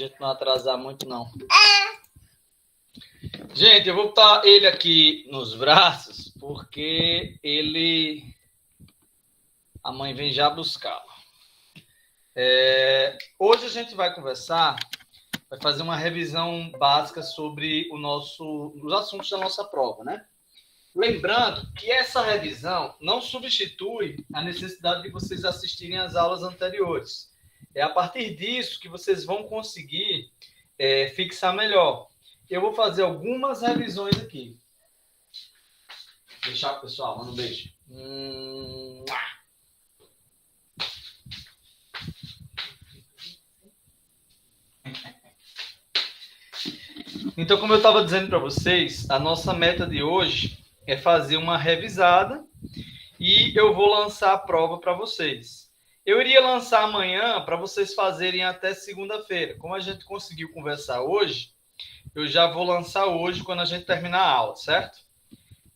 A gente não atrasar muito, não. Gente, eu vou botar ele aqui nos braços, porque a mãe vem já buscá-lo. Hoje a gente vai conversar, vai fazer uma revisão básica sobre os assuntos da nossa prova, né? Lembrando que essa revisão não substitui a necessidade de vocês assistirem às aulas anteriores. É a partir disso que vocês vão conseguir fixar melhor. Eu vou fazer algumas revisões aqui. Deixar, pessoal, manda um beijo. Então, como eu estava dizendo para vocês, a nossa meta de hoje é fazer uma revisada e eu vou lançar a prova para vocês. Eu iria lançar amanhã para vocês fazerem até segunda-feira. Como a gente conseguiu conversar hoje, eu já vou lançar hoje quando a gente terminar a aula, certo?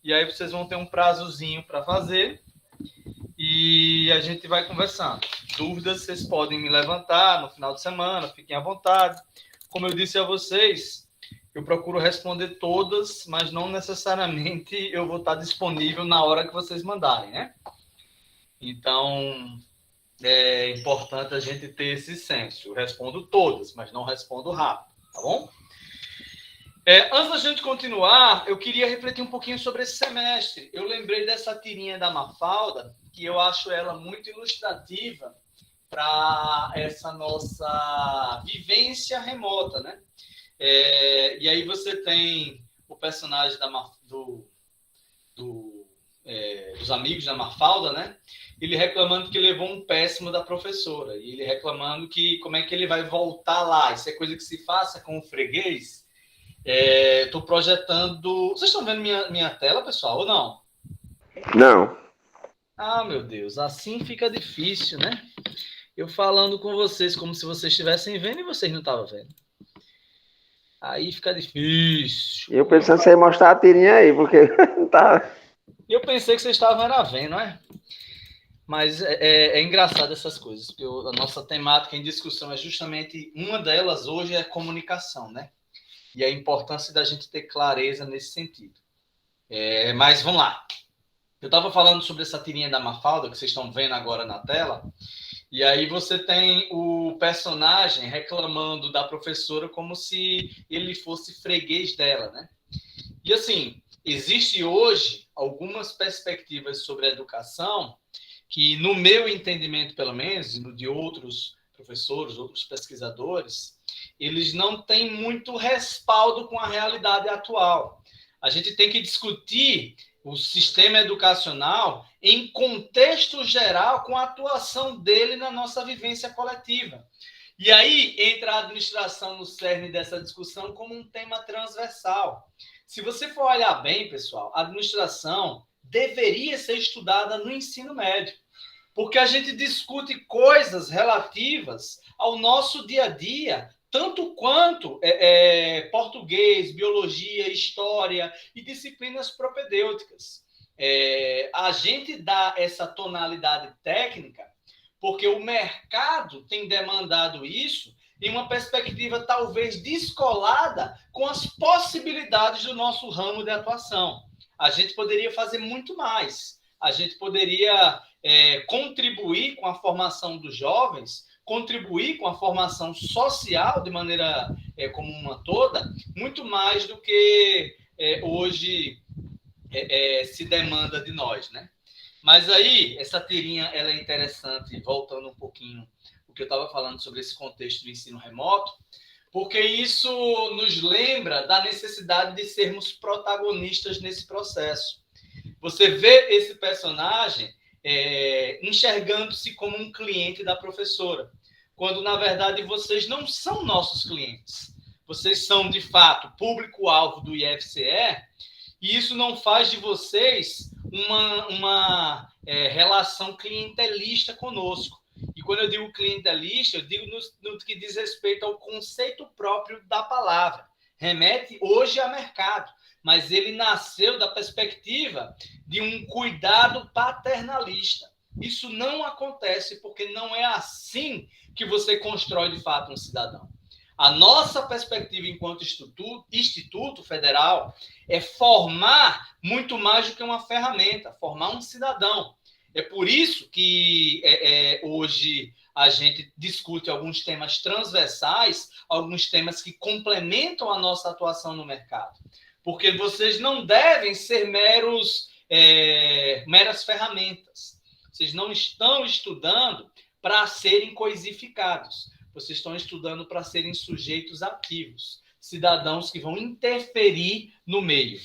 E aí vocês vão ter um prazozinho para fazer e a gente vai conversando. Dúvidas vocês podem me levantar no final de semana, fiquem à vontade. Como eu disse a vocês, eu procuro responder todas, mas não necessariamente eu vou estar disponível na hora que vocês mandarem, né? Então, é importante a gente ter esse senso. Eu respondo todas, mas não respondo rápido, tá bom? Antes da gente continuar, eu queria refletir um pouquinho sobre esse semestre. Eu lembrei dessa tirinha da Mafalda, que eu acho ela muito ilustrativa para essa nossa vivência remota, né? E aí você tem o personagem dos amigos da Mafalda, né? Ele reclamando que levou um péssimo da professora. E ele reclamando que como é que ele vai voltar lá. Isso é coisa que se faça com o freguês. Estou projetando... Vocês estão vendo minha tela, pessoal, ou não? Não. Ah, meu Deus, assim fica difícil, né? Eu falando com vocês como se vocês estivessem vendo e vocês não estavam vendo. Aí fica difícil. Eu pensando que você ia mostrar a tirinha aí, porque não tá... Eu pensei que vocês estavam vendo, não é? Mas é engraçado essas coisas, porque a nossa temática em discussão é justamente, uma delas hoje é comunicação, né? E a importância da gente ter clareza nesse sentido. Mas vamos lá. Eu estava falando sobre essa tirinha da Mafalda, que vocês estão vendo agora na tela, e aí você tem o personagem reclamando da professora como se ele fosse freguês dela, né? E assim, existe hoje algumas perspectivas sobre a educação que, no meu entendimento, pelo menos, e no de outros professores, outros pesquisadores, eles não têm muito respaldo com a realidade atual. A gente tem que discutir o sistema educacional em contexto geral, com a atuação dele na nossa vivência coletiva. E aí entra a administração no cerne dessa discussão como um tema transversal. Se você for olhar bem, pessoal, a administração deveria ser estudada no ensino médio, porque a gente discute coisas relativas ao nosso dia a dia, tanto quanto português, biologia, história e disciplinas propedêuticas. A gente dá essa tonalidade técnica porque o mercado tem demandado isso em uma perspectiva talvez descolada com as possibilidades do nosso ramo de atuação. A gente poderia fazer muito mais. A gente poderia contribuir com a formação dos jovens, contribuir com a formação social de maneira como uma toda, muito mais do que hoje se demanda de nós, né? Mas aí, essa tirinha ela é interessante, voltando um pouquinho o que eu estava falando sobre esse contexto do ensino remoto, porque isso nos lembra da necessidade de sermos protagonistas nesse processo. Você vê esse personagem enxergando-se como um cliente da professora, quando, na verdade, vocês não são nossos clientes. Vocês são, de fato, público-alvo do IFCE, e isso não faz de vocês uma relação clientelista conosco. E quando eu digo clientelista, eu digo no que diz respeito ao conceito próprio da palavra. Remete hoje a mercado, mas ele nasceu da perspectiva de um cuidado paternalista. Isso não acontece porque não é assim que você constrói, de fato, um cidadão. A nossa perspectiva enquanto Instituto Federal é formar muito mais do que uma ferramenta, formar um cidadão. É por isso que hoje a gente discute alguns temas transversais, alguns temas que complementam a nossa atuação no mercado. Porque vocês não devem ser meras ferramentas. Vocês não estão estudando para serem coisificados. Vocês estão estudando para serem sujeitos ativos, cidadãos que vão interferir no meio.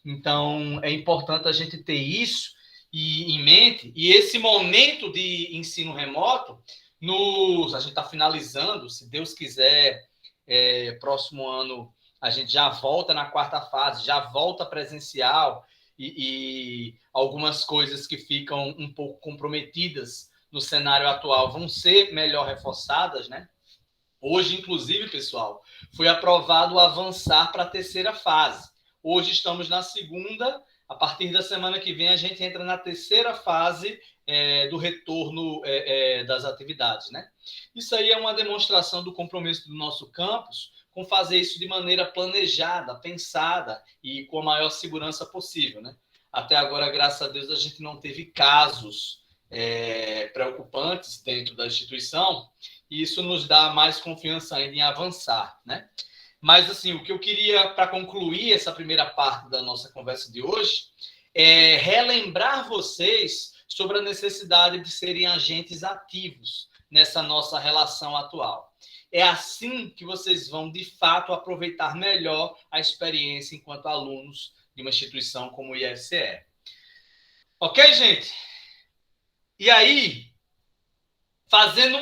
Então, é importante a gente ter isso em mente. E esse momento de ensino remoto, a gente está finalizando, se Deus quiser, próximo ano a gente já volta na quarta fase, já volta presencial e algumas coisas que ficam um pouco comprometidas no cenário atual vão ser melhor reforçadas, né? Hoje, inclusive, pessoal, foi aprovado o avançar para a terceira fase. Hoje estamos na segunda. A partir da semana que vem, a gente entra na terceira fase do retorno das atividades, né? Isso aí é uma demonstração do compromisso do nosso campus com fazer isso de maneira planejada, pensada e com a maior segurança possível, né? Até agora, graças a Deus, a gente não teve casos preocupantes dentro da instituição, e isso nos dá mais confiança ainda em avançar, né? Mas, assim, o que eu queria, para concluir essa primeira parte da nossa conversa de hoje, é relembrar vocês sobre a necessidade de serem agentes ativos nessa nossa relação atual. É assim que vocês vão, de fato, aproveitar melhor a experiência enquanto alunos de uma instituição como o IFCE. Ok, gente? E aí, fazendo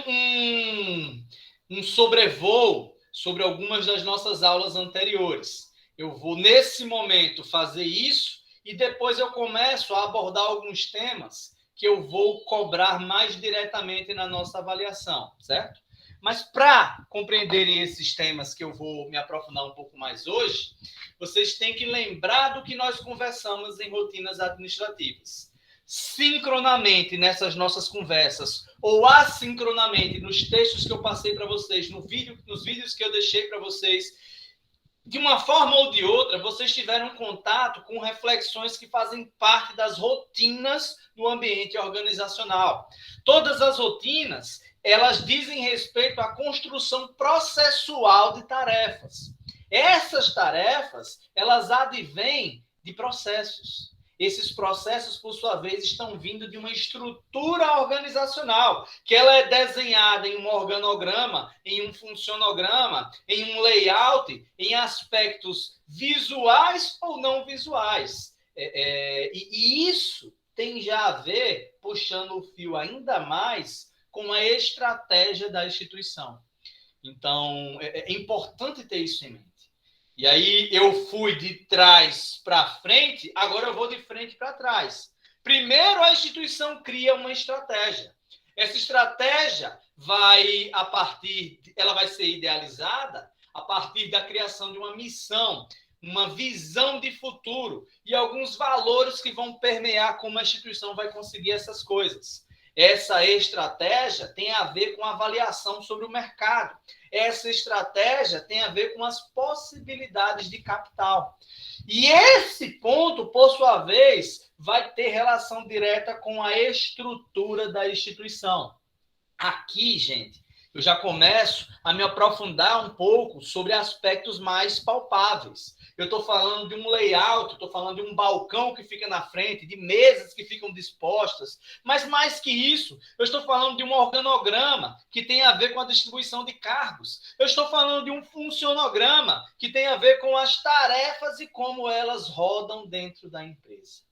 um sobrevoo sobre algumas das nossas aulas anteriores. Eu vou, nesse momento, fazer isso e depois eu começo a abordar alguns temas que eu vou cobrar mais diretamente na nossa avaliação, certo? Mas para compreenderem esses temas que eu vou me aprofundar um pouco mais hoje, vocês têm que lembrar do que nós conversamos em rotinas administrativas. Sincronamente nessas nossas conversas ou assincronamente nos textos que eu passei para vocês, nos vídeos que eu deixei para vocês, de uma forma ou de outra, vocês tiveram contato com reflexões que fazem parte das rotinas do ambiente organizacional. Todas as rotinas, elas dizem respeito à construção processual de tarefas. Essas tarefas, elas advêm de processos. Esses processos, por sua vez, estão vindo de uma estrutura organizacional, que ela é desenhada em um organograma, em um funcionograma, em um layout, em aspectos visuais ou não visuais. E isso tem já a ver, puxando o fio ainda mais, com a estratégia da instituição. Então, é importante ter isso em mente. E aí eu fui de trás para frente, agora eu vou de frente para trás. Primeiro, a instituição cria uma estratégia. Essa estratégia ela vai ser idealizada a partir da criação de uma missão, uma visão de futuro e alguns valores que vão permear como a instituição vai conseguir essas coisas. Essa estratégia tem a ver com a avaliação sobre o mercado. Essa estratégia tem a ver com as possibilidades de capital. E esse ponto, por sua vez, vai ter relação direta com a estrutura da instituição. Aqui, gente, eu já começo a me aprofundar um pouco sobre aspectos mais palpáveis. Eu estou falando de um layout, estou falando de um balcão que fica na frente, de mesas que ficam dispostas, mas mais que isso, eu estou falando de um organograma que tem a ver com a distribuição de cargos. Eu estou falando de um funcionograma que tem a ver com as tarefas e como elas rodam dentro da empresa.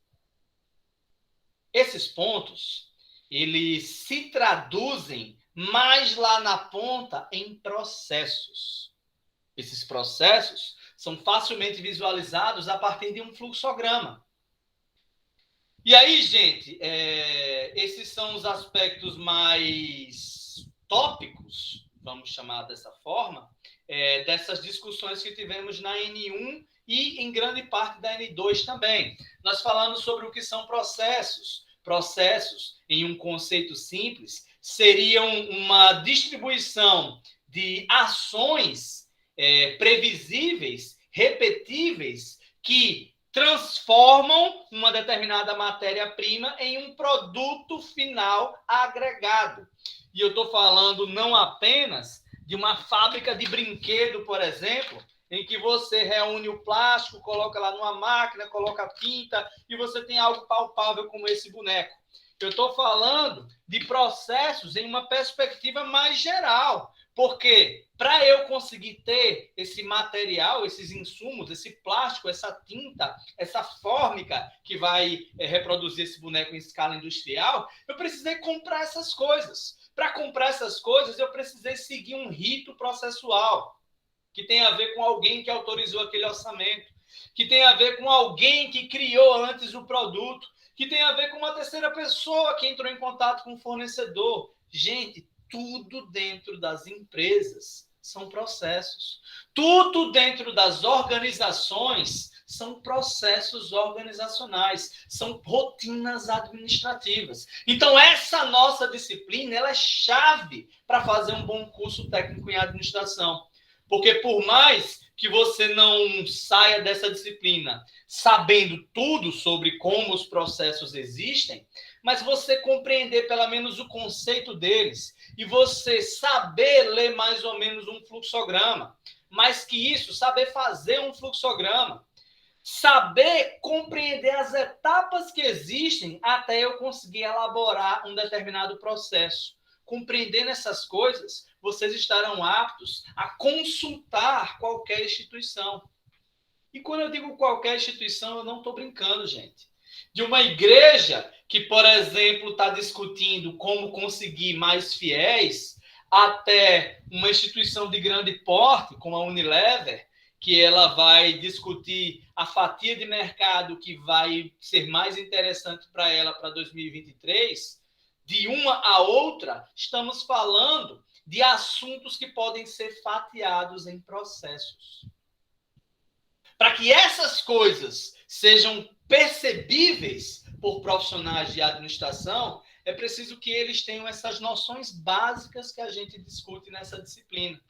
Esses pontos, eles se traduzem mais lá na ponta em processos. Esses processos são facilmente visualizados a partir de um fluxograma. E aí, gente, esses são os aspectos mais tópicos, vamos chamar dessa forma, dessas discussões que tivemos na N1 e em grande parte da N2 também. Nós falamos sobre o que são processos. Processos, em um conceito simples, seriam uma distribuição de ações previsíveis, repetíveis, que transformam uma determinada matéria-prima em um produto final agregado. E eu estou falando não apenas de uma fábrica de brinquedo, por exemplo, em que você reúne o plástico, coloca lá numa máquina, coloca a tinta e você tem algo palpável como esse boneco. Eu estou falando de processos em uma perspectiva mais geral, porque para eu conseguir ter esse material, esses insumos, esse plástico, essa tinta, essa fórmica que vai reproduzir esse boneco em escala industrial, eu precisei comprar essas coisas. Para comprar essas coisas, eu precisei seguir um rito processual, que tem a ver com alguém que autorizou aquele orçamento, que tem a ver com alguém que criou antes o produto, que tem a ver com uma terceira pessoa que entrou em contato com o fornecedor. Gente, tudo dentro das empresas são processos. Tudo dentro das organizações são processos organizacionais, são rotinas administrativas. Então, essa nossa disciplina ela é chave para fazer um bom curso técnico em administração. Porque por mais que você não saia dessa disciplina sabendo tudo sobre como os processos existem, mas você compreender pelo menos o conceito deles e você saber ler mais ou menos um fluxograma, mais que isso, saber fazer um fluxograma, saber compreender as etapas que existem até eu conseguir elaborar um determinado processo. Compreendendo essas coisas, vocês estarão aptos a consultar qualquer instituição. E quando eu digo qualquer instituição, eu não estou brincando, gente. De uma igreja que, por exemplo, está discutindo como conseguir mais fiéis, até uma instituição de grande porte, como a Unilever, que ela vai discutir a fatia de mercado que vai ser mais interessante para ela para 2023, de uma a outra, estamos falando de assuntos que podem ser fatiados em processos. Para que essas coisas sejam percebíveis por profissionais de administração, é preciso que eles tenham essas noções básicas que a gente discute nessa disciplina.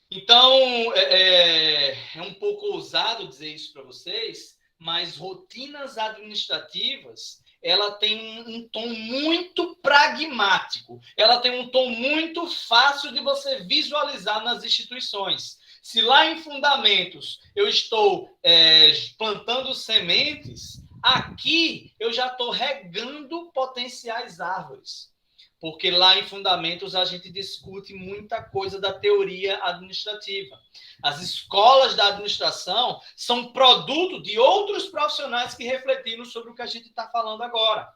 Então, é um pouco ousado dizer isso para vocês, mas rotinas administrativas, ela tem um tom muito pragmático, ela tem um tom muito fácil de você visualizar nas instituições. Se lá em fundamentos eu estou plantando sementes, aqui eu já estou regando potenciais árvores. Porque lá em fundamentos a gente discute muita coisa da teoria administrativa. As escolas da administração são produto de outros profissionais que refletiram sobre o que a gente está falando agora.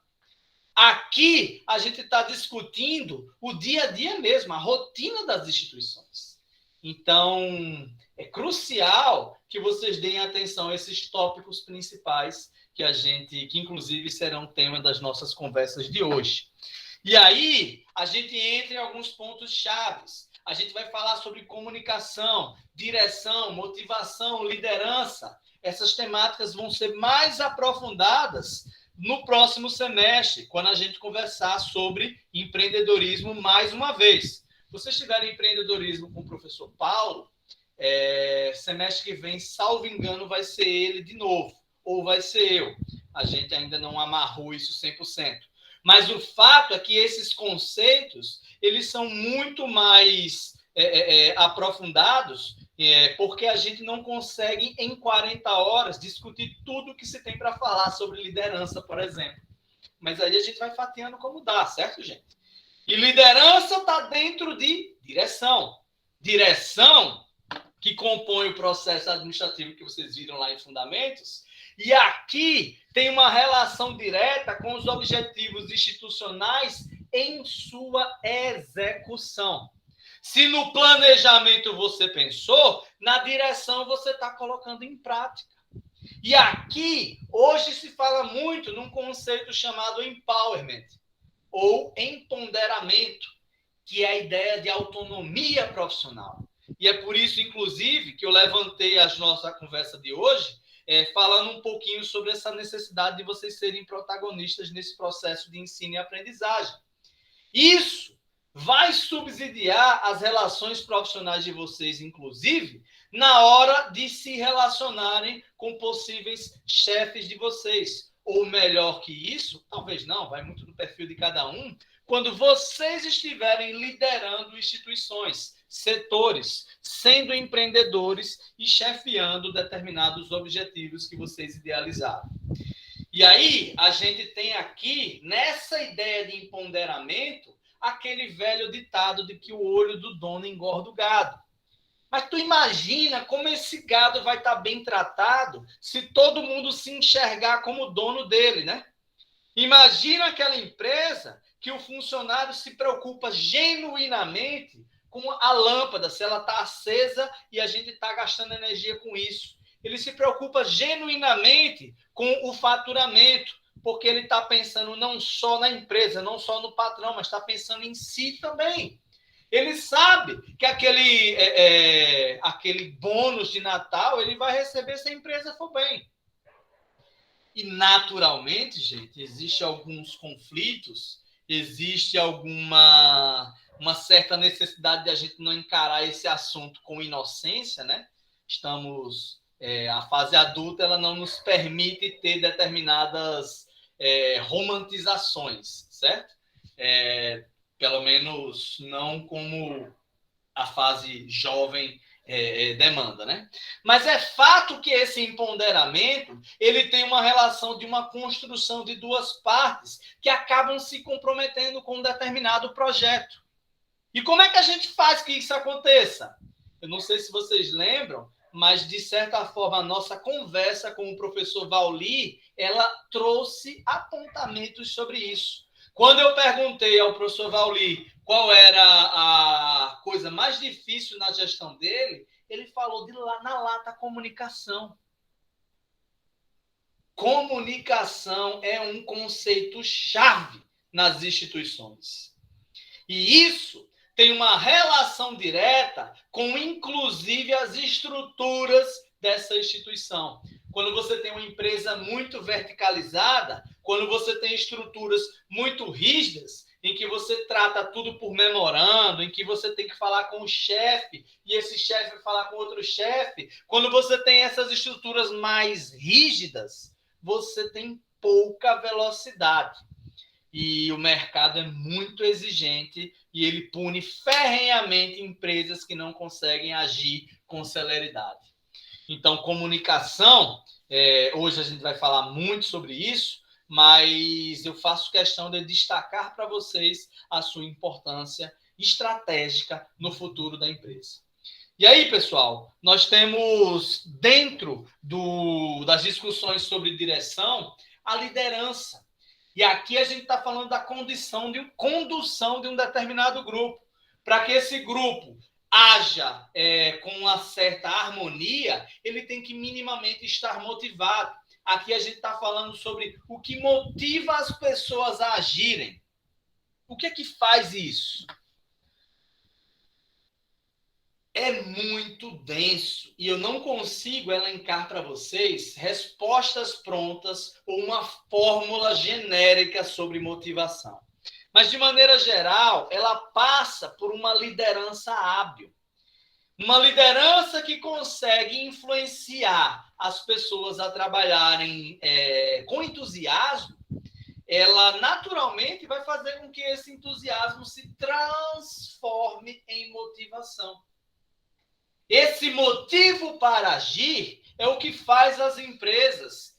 Aqui a gente está discutindo o dia a dia mesmo, a rotina das instituições. Então, é crucial que vocês deem atenção a esses tópicos principais que inclusive serão tema das nossas conversas de hoje. E aí, a gente entra em alguns pontos chaves. A gente vai falar sobre comunicação, direção, motivação, liderança. Essas temáticas vão ser mais aprofundadas no próximo semestre, quando a gente conversar sobre empreendedorismo mais uma vez. Se vocês tiverem empreendedorismo com o professor Paulo, semestre que vem, salvo engano, vai ser ele de novo, ou vai ser eu. A gente ainda não amarrou isso 100%. Mas o fato é que esses conceitos, eles são muito mais aprofundados, porque a gente não consegue, em 40 horas, discutir tudo que se tem para falar sobre liderança, por exemplo. Mas aí a gente vai fatiando como dá, certo, gente? E liderança está dentro de direção. Direção, que compõe o processo administrativo que vocês viram lá em Fundamentos, e aqui tem uma relação direta com os objetivos institucionais em sua execução. Se no planejamento você pensou, na direção você está colocando em prática. E aqui, hoje se fala muito num conceito chamado empowerment, ou empoderamento, que é a ideia de autonomia profissional. E é por isso, inclusive, que eu levantei a nossa conversa de hoje, falando um pouquinho sobre essa necessidade de vocês serem protagonistas nesse processo de ensino e aprendizagem. Isso vai subsidiar as relações profissionais de vocês, inclusive, na hora de se relacionarem com possíveis chefes de vocês. Ou melhor que isso, talvez não, vai muito do perfil de cada um, quando vocês estiverem liderando instituições, setores, sendo empreendedores e chefiando determinados objetivos que vocês idealizaram. E aí, a gente tem aqui, nessa ideia de empoderamento, aquele velho ditado de que o olho do dono engorda o gado. Mas tu imagina como esse gado vai estar bem tratado se todo mundo se enxergar como dono dele, né? Imagina aquela empresa que o funcionário se preocupa genuinamente com a lâmpada, se ela está acesa e a gente está gastando energia com isso. Ele se preocupa genuinamente com o faturamento, porque ele está pensando não só na empresa, não só no patrão, mas está pensando em si também. Ele sabe que aquele bônus de Natal ele vai receber se a empresa for bem. E, naturalmente, gente, existem alguns conflitos, existe uma certa necessidade de a gente não encarar esse assunto com inocência, né? A fase adulta, ela não nos permite ter determinadas romantizações, certo? Pelo menos não como a fase jovem demanda, né? Mas é fato que esse empoderamento ele tem uma relação de uma construção de duas partes que acabam se comprometendo com um determinado projeto. E como é que a gente faz que isso aconteça? Eu não sei se vocês lembram, mas de certa forma a nossa conversa com o professor Vauli, ela trouxe apontamentos sobre isso. Quando eu perguntei ao professor Vauli qual era a coisa mais difícil na gestão dele, ele falou na lata comunicação. Comunicação é um conceito-chave nas instituições. E isso tem uma relação direta com, inclusive, as estruturas dessa instituição. Quando você tem uma empresa muito verticalizada, quando você tem estruturas muito rígidas, em que você trata tudo por memorando, em que você tem que falar com o chefe, e esse chefe vai falar com outro chefe, quando você tem essas estruturas mais rígidas, você tem pouca velocidade. E o mercado é muito exigente e ele pune ferrenhamente empresas que não conseguem agir com celeridade. Então, comunicação, hoje a gente vai falar muito sobre isso, mas eu faço questão de destacar para vocês a sua importância estratégica no futuro da empresa. E aí, pessoal, nós temos dentro das discussões sobre direção a liderança. E aqui a gente está falando da condução de um determinado grupo. Para que esse grupo haja com uma certa harmonia, ele tem que minimamente estar motivado. Aqui a gente está falando sobre o que motiva as pessoas a agirem. O que é que faz isso? É muito denso e eu não consigo elencar para vocês respostas prontas ou uma fórmula genérica sobre motivação. Mas, de maneira geral, ela passa por uma liderança hábil. Uma liderança que consegue influenciar as pessoas a trabalharem com entusiasmo, ela naturalmente vai fazer com que esse entusiasmo se transforme em motivação. Esse motivo para agir é o que faz as empresas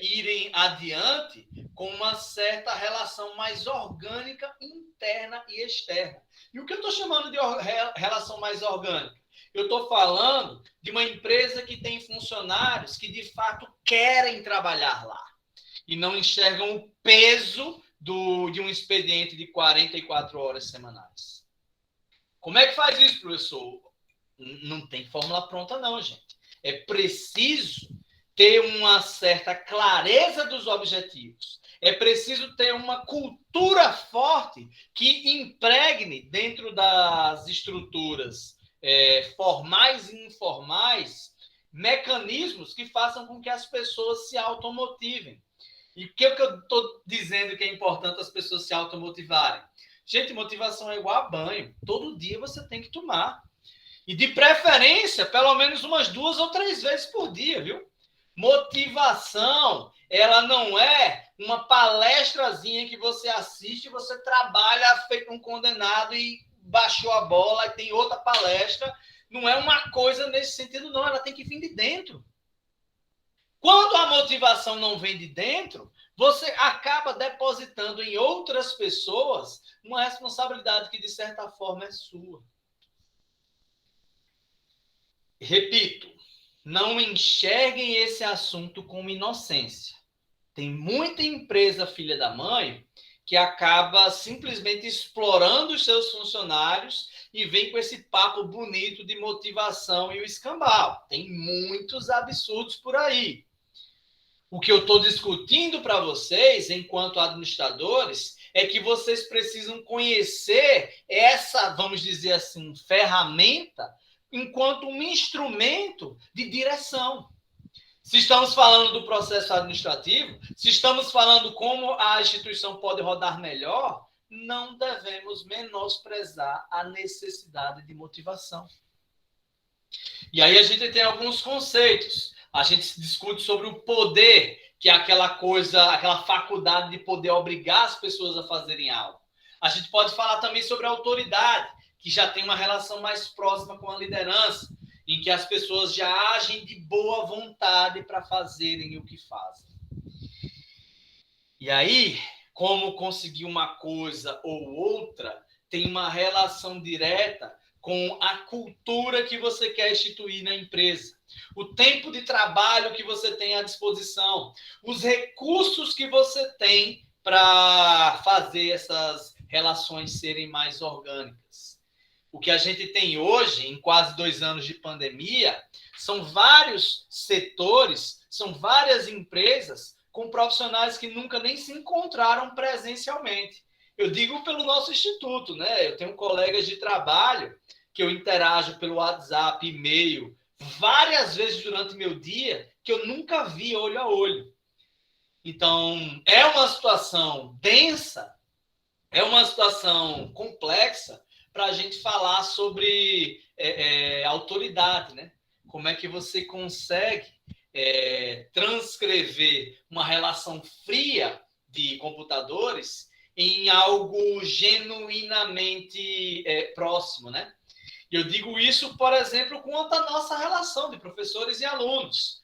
irem adiante com uma certa relação mais orgânica, interna e externa. E o que eu estou chamando de relação mais orgânica? Eu estou falando de uma empresa que tem funcionários que, de fato, querem trabalhar lá e não enxergam o peso de um expediente de 44 horas semanais. Como é que faz isso, professor? Não tem fórmula pronta, não, gente. É preciso ter uma certa clareza dos objetivos. É preciso ter uma cultura forte que impregne dentro das estruturas formais e informais mecanismos que façam com que as pessoas se automotivem. E o que eu estou dizendo que é importante as pessoas se automotivarem? Gente, motivação é igual a banho. Todo dia você tem que tomar. E de preferência, pelo menos umas 2 ou 3 vezes por dia, viu? Motivação, ela não é uma palestrazinha que você assiste, você trabalha feito um condenado e baixou a bola e tem outra palestra. Não é uma coisa nesse sentido, não. Ela tem que vir de dentro. Quando a motivação não vem de dentro, você acaba depositando em outras pessoas uma responsabilidade que, de certa forma, é sua. Repito, não enxerguem esse assunto como inocência. Tem muita empresa filha da mãe que acaba simplesmente explorando os seus funcionários e vem com esse papo bonito de motivação e o escambau. Tem muitos absurdos por aí. O que eu estou discutindo para vocês, enquanto administradores, é que vocês precisam conhecer essa, vamos dizer assim, ferramenta enquanto um instrumento de direção. Se estamos falando do processo administrativo, se estamos falando como a instituição pode rodar melhor, não devemos menosprezar a necessidade de motivação. E aí a gente tem alguns conceitos. A gente discute sobre o poder, que é aquela coisa, aquela faculdade de poder obrigar as pessoas a fazerem algo. A gente pode falar também sobre a autoridade, que já tem uma relação mais próxima com a liderança, em que as pessoas já agem de boa vontade para fazerem o que fazem. E aí, como conseguir uma coisa ou outra, tem uma relação direta com a cultura que você quer instituir na empresa, o tempo de trabalho que você tem à disposição, os recursos que você tem para fazer essas relações serem mais orgânicas. O que a gente tem hoje, em quase 2 anos de pandemia, são vários setores, são várias empresas com profissionais que nunca nem se encontraram presencialmente. Eu digo pelo nosso instituto, né? Eu tenho colegas de trabalho que eu interajo pelo WhatsApp, e-mail, várias vezes durante meu dia, que eu nunca vi olho a olho. Então, é uma situação densa, é uma situação complexa para a gente falar sobre autoridade, né? Como é que você consegue transcrever uma relação fria de computadores em algo genuinamente próximo, né? E eu digo isso, por exemplo, quanto à nossa relação de professores e alunos.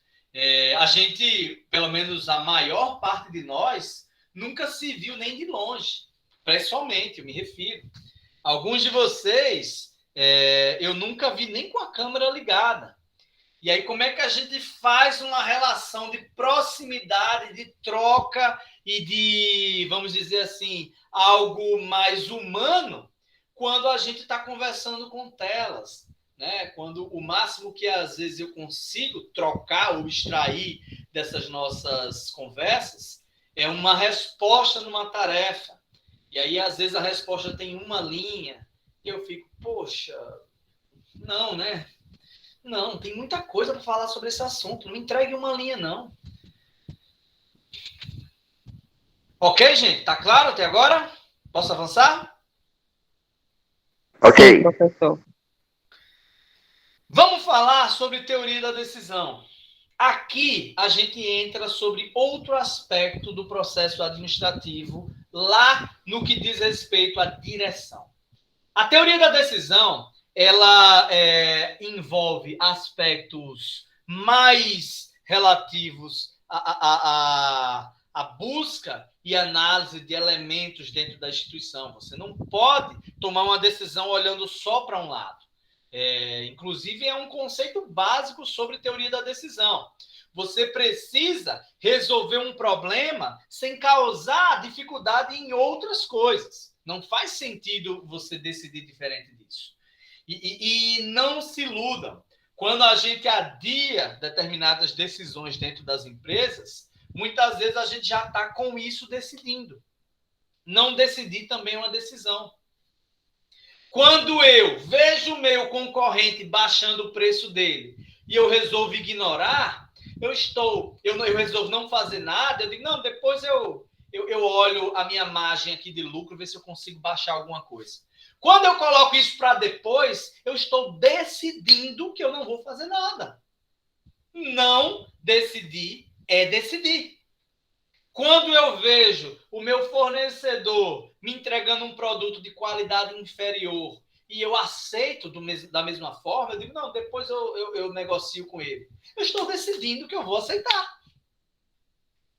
A gente, pelo menos a maior parte de nós, nunca se viu nem de longe, pessoalmente, eu me refiro. Alguns de vocês, eu nunca vi nem com a câmera ligada. E aí, como é que a gente faz uma relação de proximidade, de troca e de, vamos dizer assim, algo mais humano quando a gente está conversando com telas, né? Quando o máximo que às vezes eu consigo trocar ou extrair dessas nossas conversas é uma resposta numa tarefa. E aí, às vezes, a resposta tem uma linha e eu fico, poxa, não, né? Não, tem muita coisa para falar sobre esse assunto. Não entregue uma linha, não. Ok, gente? Tá claro até agora? Posso avançar? Ok. Sim, professor. Vamos falar sobre teoria da decisão. Aqui a gente entra sobre outro aspecto do processo administrativo, lá no que diz respeito à direção. A teoria da decisão, ela envolve aspectos mais relativos à busca e análise de elementos dentro da instituição. Você não pode tomar uma decisão olhando só para um lado. Inclusive, é um conceito básico sobre teoria da decisão. Você precisa resolver um problema sem causar dificuldade em outras coisas. Não faz sentido você decidir diferente disso. E não se iludam. Quando a gente adia determinadas decisões dentro das empresas, muitas vezes a gente já está com isso decidindo. Não decidir também é uma decisão. Quando eu vejo o meu concorrente baixando o preço dele e eu resolvo ignorar, eu resolvo não fazer nada, eu digo, não, depois eu eu olho a minha margem aqui de lucro, ver se eu consigo baixar alguma coisa. Quando eu coloco isso para depois, eu estou decidindo que eu não vou fazer nada. Não decidir é decidir. Quando eu vejo o meu fornecedor me entregando um produto de qualidade inferior e eu aceito da mesma forma, eu digo, não, depois eu negocio com ele. Eu estou decidindo que eu vou aceitar.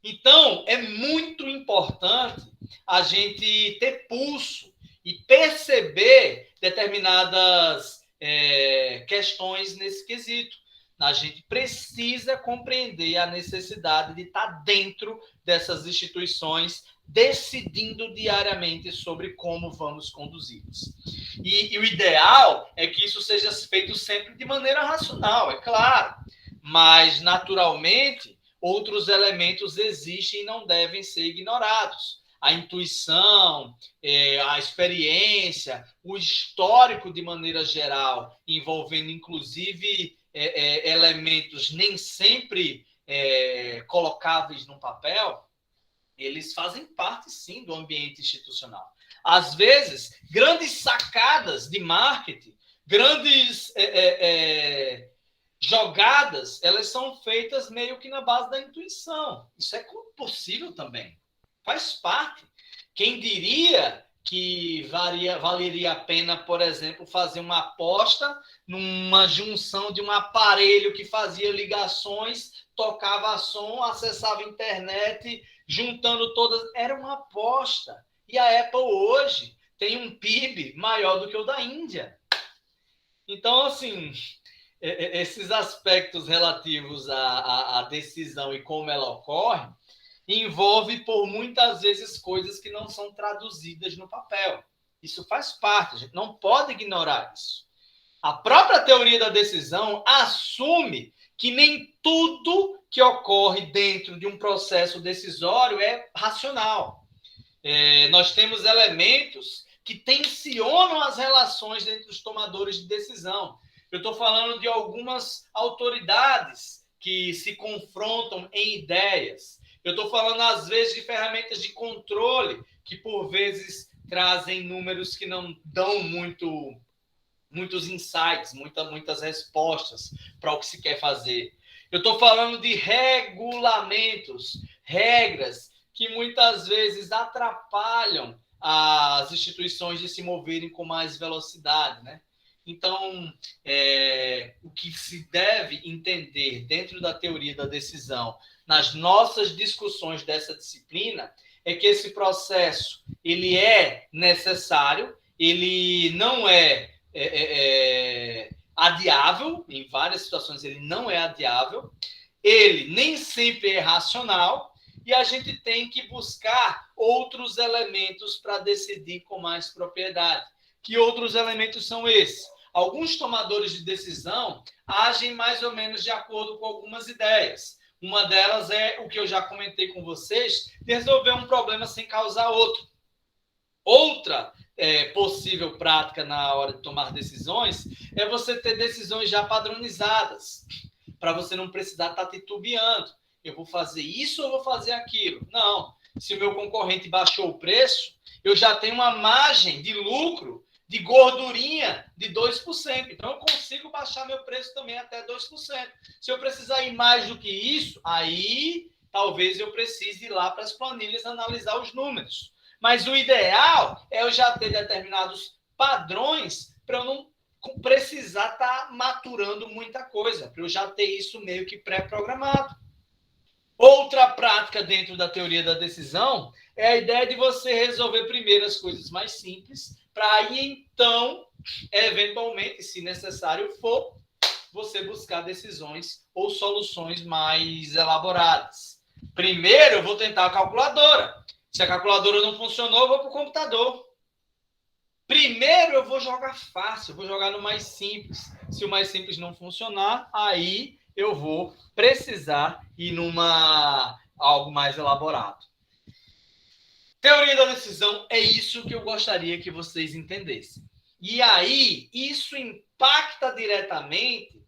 Então, é muito importante a gente ter pulso e perceber determinadas questões nesse quesito. A gente precisa compreender a necessidade de estar dentro dessas instituições, decidindo diariamente sobre como vamos conduzi-los. E o ideal é que isso seja feito sempre de maneira racional, é claro, mas naturalmente outros elementos existem e não devem ser ignorados. A intuição, a experiência, o histórico de maneira geral, envolvendo inclusive elementos nem sempre colocáveis no papel, eles fazem parte, sim, do ambiente institucional. Às vezes, grandes sacadas de marketing, grandes jogadas, elas são feitas meio que na base da intuição. Isso é possível também. Faz parte. Quem diria que valeria a pena, por exemplo, fazer uma aposta numa junção de um aparelho que fazia ligações, tocava som, acessava a internet, juntando todas. Era uma aposta. E a Apple hoje tem um PIB maior do que o da Índia. Então, assim, esses aspectos relativos à decisão e como ela ocorre envolve, por muitas vezes, coisas que não são traduzidas no papel. Isso faz parte, a gente não pode ignorar isso. A própria teoria da decisão assume que nem tudo que ocorre dentro de um processo decisório é racional. Nós temos elementos que tensionam as relações entre os tomadores de decisão. Eu estou falando de algumas autoridades que se confrontam em ideias. Eu estou falando, às vezes, de ferramentas de controle que, por vezes, trazem números que não dão muitos insights, muitas respostas para o que se quer fazer. Eu estou falando de regulamentos, regras que muitas vezes atrapalham as instituições de se moverem com mais velocidade, né? Então, o que se deve entender dentro da teoria da decisão, nas nossas discussões dessa disciplina, é que esse processo ele é necessário, ele não é adiável, em várias situações ele não é adiável, ele nem sempre é racional, e a gente tem que buscar outros elementos para decidir com mais propriedade. Que outros elementos são esses? Alguns tomadores de decisão agem mais ou menos de acordo com algumas ideias. Uma delas é o que eu já comentei com vocês, de resolver um problema sem causar outro. Outra possível prática na hora de tomar decisões é você ter decisões já padronizadas, para você não precisar estar titubeando. Eu vou fazer isso ou vou fazer aquilo? Não. Se o meu concorrente baixou o preço, eu já tenho uma margem de lucro, de gordurinha de 2%. Então, eu consigo baixar meu preço também até 2%. Se eu precisar ir mais do que isso, aí talvez eu precise ir lá para as planilhas analisar os números. Mas o ideal é eu já ter determinados padrões para eu não precisar estar maturando muita coisa, para eu já ter isso meio que pré-programado. Outra prática dentro da teoria da decisão é a ideia de você resolver primeiro as coisas mais simples, para aí então, eventualmente, se necessário for, você buscar decisões ou soluções mais elaboradas. Primeiro, eu vou tentar a calculadora. Se a calculadora não funcionou, eu vou para o computador. Primeiro, eu vou jogar fácil, eu vou jogar no mais simples. Se o mais simples não funcionar, aí eu vou precisar ir numa algo mais elaborado. Teoria da decisão é isso que eu gostaria que vocês entendessem. E aí, isso impacta diretamente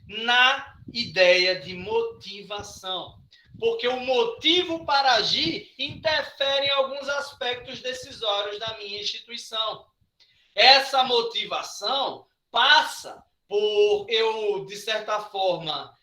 na ideia de motivação. porque o motivo para agir interfere em alguns aspectos decisórios da minha instituição. Essa motivação passa por eu, de certa forma,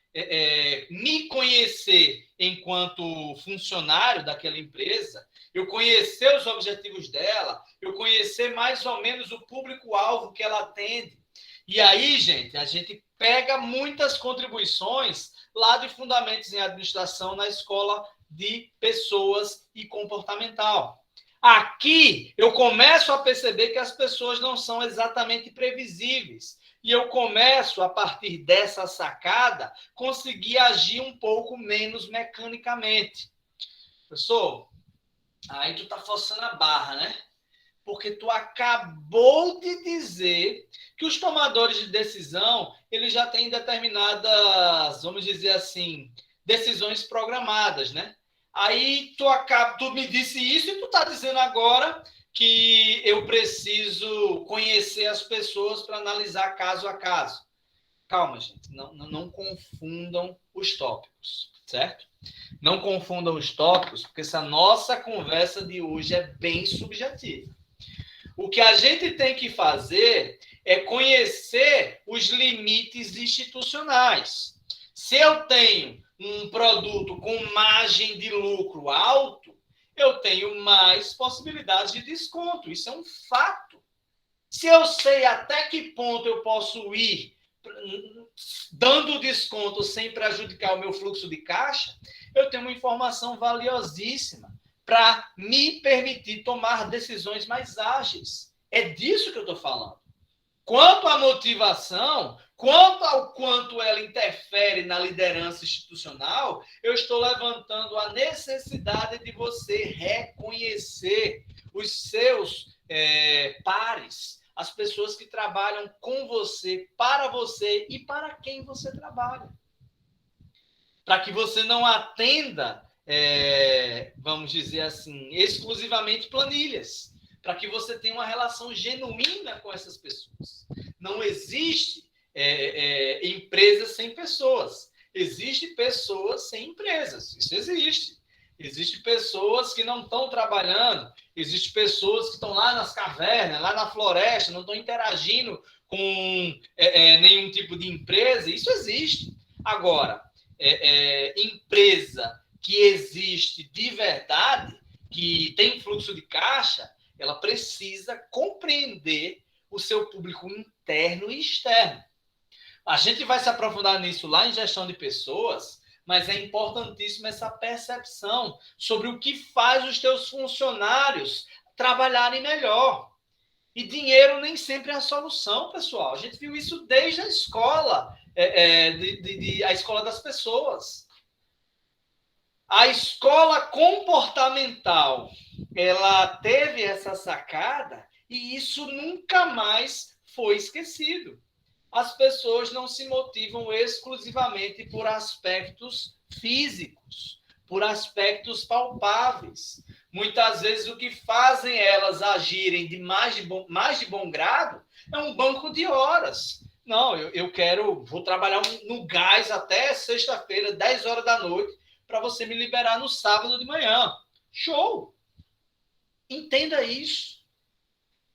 me conhecer enquanto funcionário daquela empresa, eu conhecer os objetivos dela, eu conhecer mais ou menos o público-alvo que ela atende. E aí, gente, a gente pega muitas contribuições lá de Fundamentos em Administração na Escola de Pessoas e Comportamental. Aqui eu começo a perceber que as pessoas não são exatamente previsíveis. E eu começo, a partir dessa sacada, conseguir agir um pouco menos mecanicamente. Professor, aí tu tá forçando a barra, né? Porque tu acabou de dizer que os tomadores de decisão, eles já têm determinadas, vamos dizer assim, decisões programadas, né? Aí tu me disse isso e tu tá dizendo agora que eu preciso conhecer as pessoas para analisar caso a caso. Calma, gente, não confundam os tópicos, certo? Não confundam os tópicos, porque essa nossa conversa de hoje é bem subjetiva. O que a gente tem que fazer é conhecer os limites institucionais. Se eu tenho um produto com margem de lucro alto, eu tenho mais possibilidades de desconto. Isso é um fato. Se eu sei até que ponto eu posso ir dando desconto sem prejudicar o meu fluxo de caixa, eu tenho uma informação valiosíssima para me permitir tomar decisões mais ágeis. É disso que eu estou falando. Quanto à motivação, quanto ao quanto ela interfere na liderança institucional, eu estou levantando a necessidade de você reconhecer os seus pares, as pessoas que trabalham com você e para quem você trabalha. Para que você não atenda, vamos dizer assim, exclusivamente planilhas. Para que você tenha uma relação genuína com essas pessoas. Não existe empresas sem pessoas. Existem pessoas sem empresas. Isso existe. Existem pessoas que não estão trabalhando. Existem pessoas que estão lá nas cavernas, lá na floresta, não estão interagindo com nenhum tipo de empresa. Isso existe. Agora, empresa que existe de verdade, que tem fluxo de caixa, ela precisa compreender o seu público interno e externo. A gente vai se aprofundar nisso lá em gestão de pessoas, mas é importantíssima essa percepção sobre o que faz os teus funcionários trabalharem melhor. E dinheiro nem sempre é a solução, pessoal. A gente viu isso desde a escola, a escola das pessoas. A escola comportamental, ela teve essa sacada e isso nunca mais foi esquecido. As pessoas não se motivam exclusivamente por aspectos físicos, por aspectos palpáveis. Muitas vezes o que fazem elas agirem de mais de bom grado é um banco de horas. Não, vou trabalhar no gás até sexta-feira, 10 horas da noite, para você me liberar no sábado de manhã. Show! Entenda isso.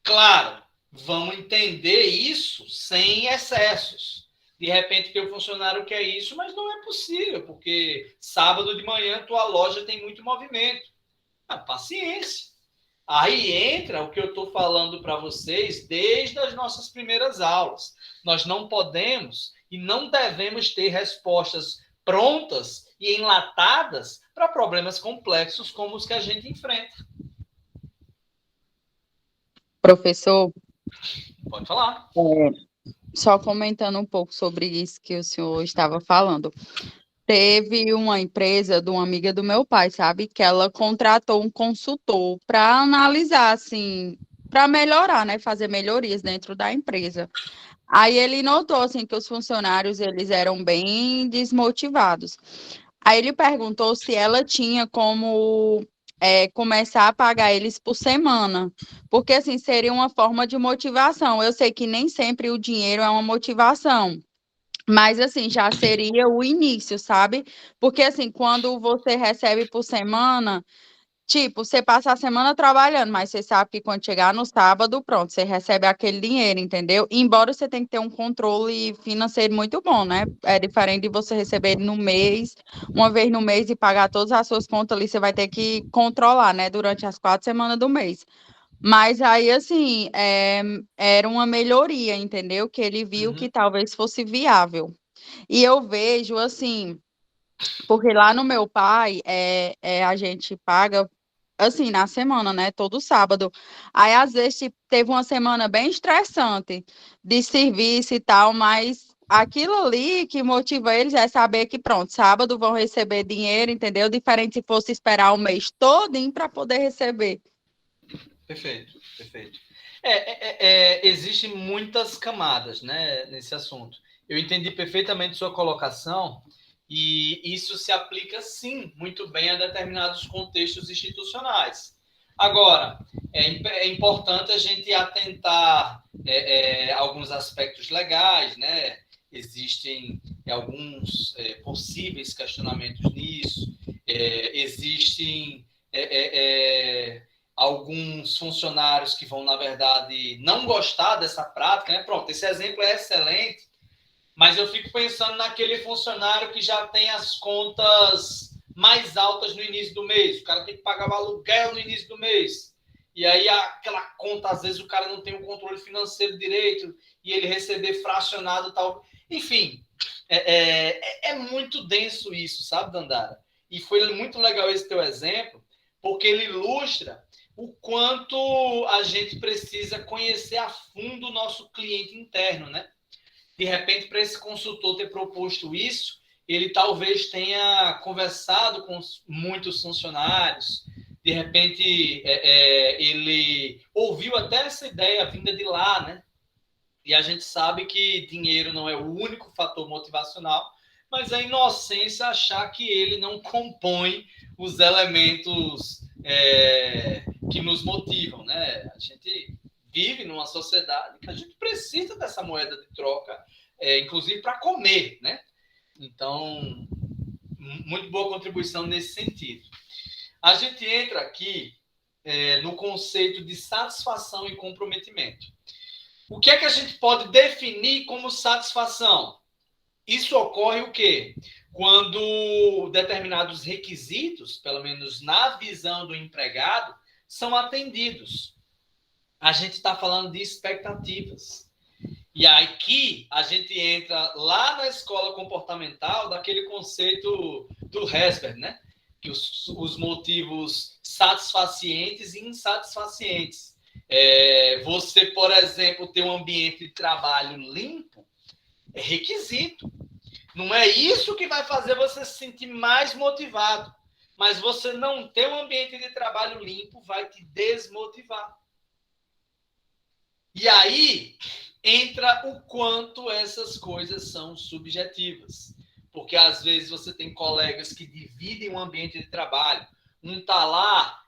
Claro, vamos entender isso sem excessos. De repente, teu funcionário quer isso, mas não é possível, porque sábado de manhã tua loja tem muito movimento. Paciência. Aí entra o que eu estou falando para vocês desde as nossas primeiras aulas. Nós não podemos e não devemos ter respostas prontas e enlatadas para problemas complexos como os que a gente enfrenta. Professor, pode falar. Só comentando um pouco sobre isso que o senhor estava falando. Teve uma empresa de uma amiga do meu pai, sabe? Que ela contratou um consultor para analisar, assim, para melhorar, né? Fazer melhorias dentro da empresa. Aí ele notou, assim, que os funcionários, eles eram bem desmotivados. Aí ele perguntou se ela tinha como começar a pagar eles por semana, porque, assim, seria uma forma de motivação. Eu sei que nem sempre o dinheiro é uma motivação, Mas, assim, já seria o início, sabe? Porque, assim, quando você recebe por semana, tipo, você passa a semana trabalhando, mas você sabe que quando chegar no sábado, pronto, você recebe aquele dinheiro, entendeu? Embora você tenha que ter um controle financeiro muito bom, né? É diferente de você receber no mês, uma vez no mês e pagar todas as suas contas ali, você vai ter que controlar, né? Durante as 4 semanas do mês. Mas aí, assim, era uma melhoria, entendeu? Que ele viu que Uhum, talvez fosse viável. E eu vejo, assim, porque lá no meu pai, a gente paga, assim, na semana, né? Todo sábado. Aí, às vezes, tipo, teve uma semana bem estressante de serviço e tal, mas aquilo ali que motiva eles é saber que, pronto, sábado vão receber dinheiro, entendeu? Diferente se fosse esperar o mês todinho para poder receber. perfeito, perfeito. Existem muitas camadas, né, nesse assunto. Eu entendi perfeitamente sua colocação e isso se aplica, sim, muito bem a determinados contextos institucionais. Agora, é importante a gente atentar alguns aspectos legais, né? Existem alguns possíveis questionamentos nisso, existem alguns funcionários que vão, na verdade, não gostar dessa prática, né? Pronto, esse exemplo é excelente, mas eu fico pensando naquele funcionário que já tem as contas mais altas no início do mês. O cara tem que pagar o aluguel no início do mês. E aí aquela conta, às vezes o cara não tem o controle financeiro direito e ele receber fracionado e tal. Enfim, é muito denso isso, sabe, Dandara? E foi muito legal esse teu exemplo, porque ele ilustra o quanto a gente precisa conhecer a fundo o nosso cliente interno, né? De repente, para esse consultor ter proposto isso, ele talvez tenha conversado com muitos funcionários, de repente ele ouviu até essa ideia vinda de lá, né? E a gente sabe que dinheiro não é o único fator motivacional, mas a inocência achar que ele não compõe os elementos que nos motivam, né? A gente vive numa sociedade que a gente precisa dessa moeda de troca, inclusive para comer, né? Então, muito boa contribuição nesse sentido. A gente entra aqui no conceito de satisfação e comprometimento. O que é que a gente pode definir como satisfação? Isso ocorre o quê? Quando determinados requisitos, pelo menos na visão do empregado, são atendidos. A gente está falando de expectativas. E aqui a gente entra lá na escola comportamental daquele conceito do Herzberg, né? Que os motivos satisfacientes e insatisfacientes. Você, por exemplo, ter um ambiente de trabalho limpo é requisito. Não é isso que vai fazer você se sentir mais motivado. Mas você não ter um ambiente de trabalho limpo vai te desmotivar. E aí entra o quanto essas coisas são subjetivas. Porque às vezes você tem colegas que dividem um ambiente de trabalho. Um está lá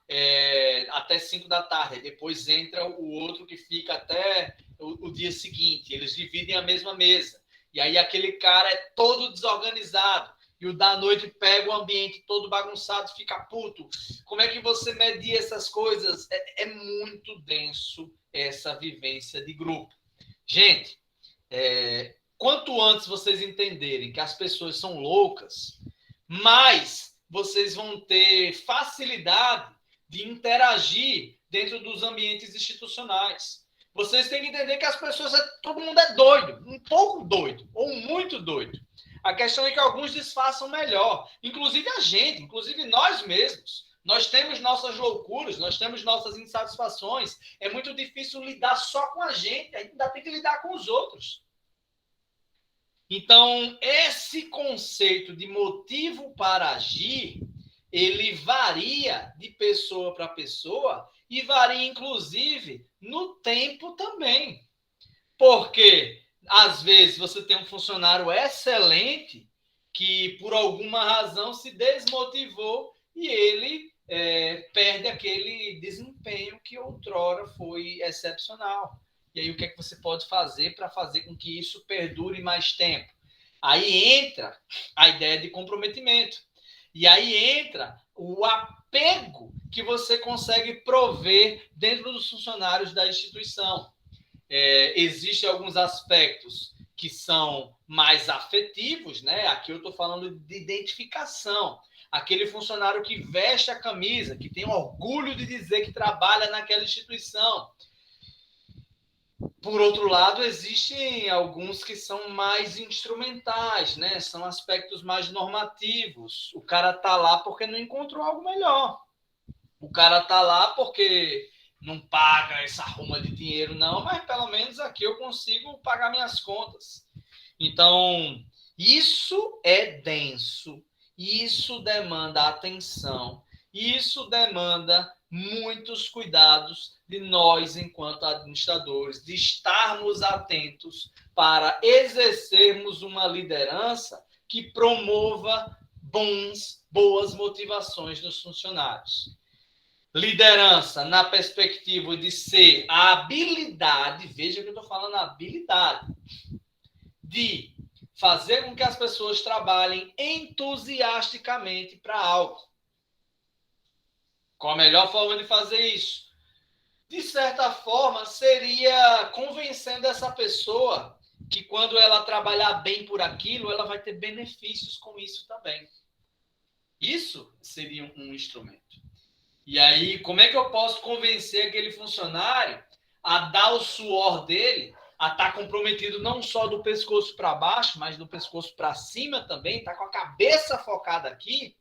até 5 da tarde, depois entra o outro que fica até o dia seguinte. Eles dividem a mesma mesa. E aí aquele cara é todo desorganizado. E o da noite pega o ambiente todo bagunçado, fica puto. Como é que você medir essas coisas? É muito denso essa vivência de grupo. Gente, quanto antes vocês entenderem que as pessoas são loucas, mais vocês vão ter facilidade de interagir dentro dos ambientes institucionais. Vocês têm que entender que as pessoas, todo mundo é doido, um pouco doido ou muito doido. A questão é que alguns disfarçam melhor, inclusive a gente, inclusive nós mesmos. Nós temos nossas loucuras, nós temos nossas insatisfações. É muito difícil lidar só com a gente ainda tem que lidar com os outros. Então, esse conceito de motivo para agir, ele varia de pessoa para pessoa e varia, inclusive, no tempo também. Porque, às vezes, você tem um funcionário excelente que, por alguma razão, se desmotivou e ele perde aquele desempenho que outrora foi excepcional. E aí, o que é que você pode fazer para fazer com que isso perdure mais tempo? Aí entra a ideia de comprometimento. E aí entra o apego que você consegue prover dentro dos funcionários da instituição. Existem alguns aspectos que são mais afetivos, né? Aqui eu estou falando de identificação. Aquele funcionário que veste a camisa, que tem orgulho de dizer que trabalha naquela instituição. Por outro lado, existem alguns que são mais instrumentais, né? São aspectos mais normativos. O cara está lá porque não encontrou algo melhor. O cara está lá porque não paga essa ruma de dinheiro, não, mas pelo menos aqui eu consigo pagar minhas contas. Então, isso é denso, isso demanda atenção, isso demanda muitos cuidados de nós, enquanto administradores, de estarmos atentos para exercermos uma liderança que promova boas motivações dos funcionários. Liderança na perspectiva de ser a habilidade, veja que eu estou falando a habilidade, de fazer com que as pessoas trabalhem entusiasticamente para algo. Qual a melhor forma de fazer isso? De certa forma, seria convencendo essa pessoa que quando ela trabalhar bem por aquilo, ela vai ter benefícios com isso também. Isso seria um instrumento. E aí, como é que eu posso convencer aquele funcionário a dar o suor dele, a estar comprometido não só do pescoço para baixo, mas do pescoço para cima também, estar com a cabeça focada aqui,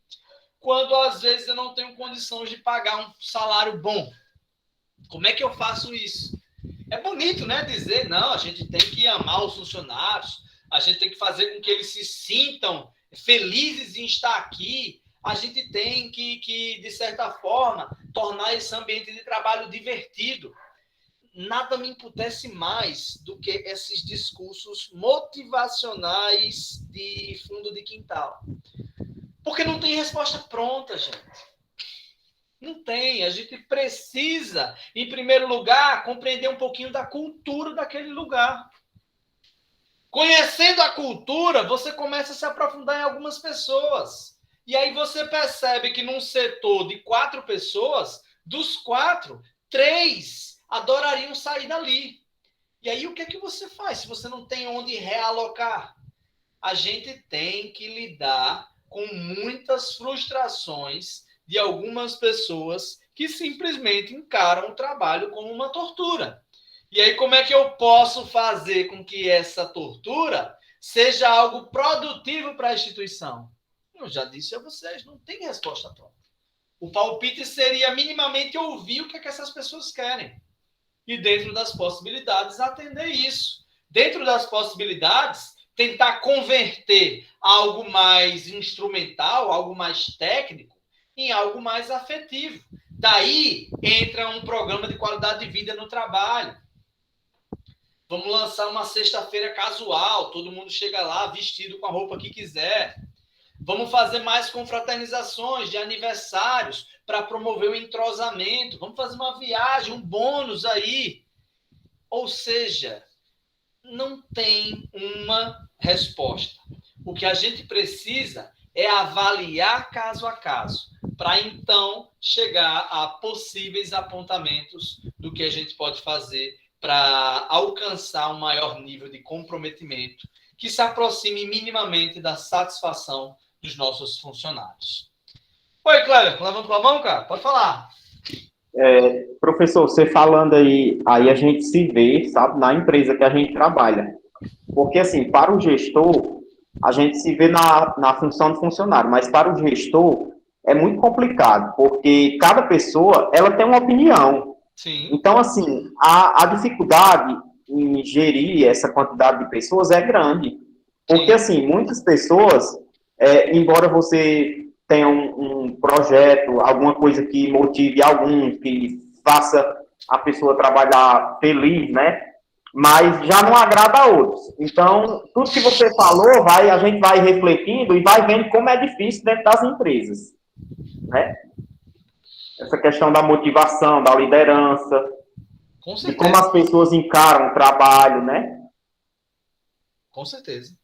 quando às vezes eu não tenho condições de pagar um salário bom? Como é que eu faço isso? É bonito, né? Dizer, não, a gente tem que amar os funcionários, a gente tem que fazer com que eles se sintam felizes em estar aqui, a gente tem que, de certa forma, tornar esse ambiente de trabalho divertido. Nada me emputece mais do que esses discursos motivacionais de fundo de quintal. Porque não tem resposta pronta, gente. Não tem. A gente precisa, em primeiro lugar, compreender um pouquinho da cultura daquele lugar. Conhecendo a cultura, você começa a se aprofundar em algumas pessoas. E aí você percebe que num setor de 4 pessoas, dos 4, 3 adorariam sair dali. E aí o que é que você faz se você não tem onde realocar? A gente tem que lidar com muitas frustrações de algumas pessoas que simplesmente encaram o trabalho como uma tortura. E aí como é que eu posso fazer com que essa tortura seja algo produtivo para a instituição? Eu já disse a vocês, não tem resposta pronta. O palpite seria minimamente ouvir o que é que essas pessoas querem. E dentro das possibilidades, atender isso. Dentro das possibilidades, tentar converter algo mais instrumental, algo mais técnico, em algo mais afetivo. Daí entra um programa de qualidade de vida no trabalho. Vamos lançar uma sexta-feira casual, todo mundo chega lá vestido com a roupa que quiser. Vamos fazer mais confraternizações de aniversários para promover o entrosamento. Vamos fazer uma viagem, um bônus aí. Ou seja, não tem uma resposta. O que a gente precisa é avaliar caso a caso, para então chegar a possíveis apontamentos do que a gente pode fazer para alcançar um maior nível de comprometimento que se aproxime minimamente da satisfação dos nossos funcionários. Oi, Cléber, levanta a mão, cara? Pode falar. Professor, você falando aí a gente se vê, sabe, na empresa que a gente trabalha. Porque, assim, para o gestor, a gente se vê na função do funcionário, mas para o gestor é muito complicado, porque cada pessoa, ela tem uma opinião. Sim. Então, assim, a dificuldade em gerir essa quantidade de pessoas é grande. Porque, assim, muitas pessoas, embora você tenha um projeto, alguma coisa que motive alguns, que faça a pessoa trabalhar feliz, né? Mas já não agrada a outros. Então, tudo que você falou, a gente vai refletindo e vai vendo como é difícil dentro das empresas, né? Essa questão da motivação, da liderança, de como as pessoas encaram o trabalho, né? Com certeza.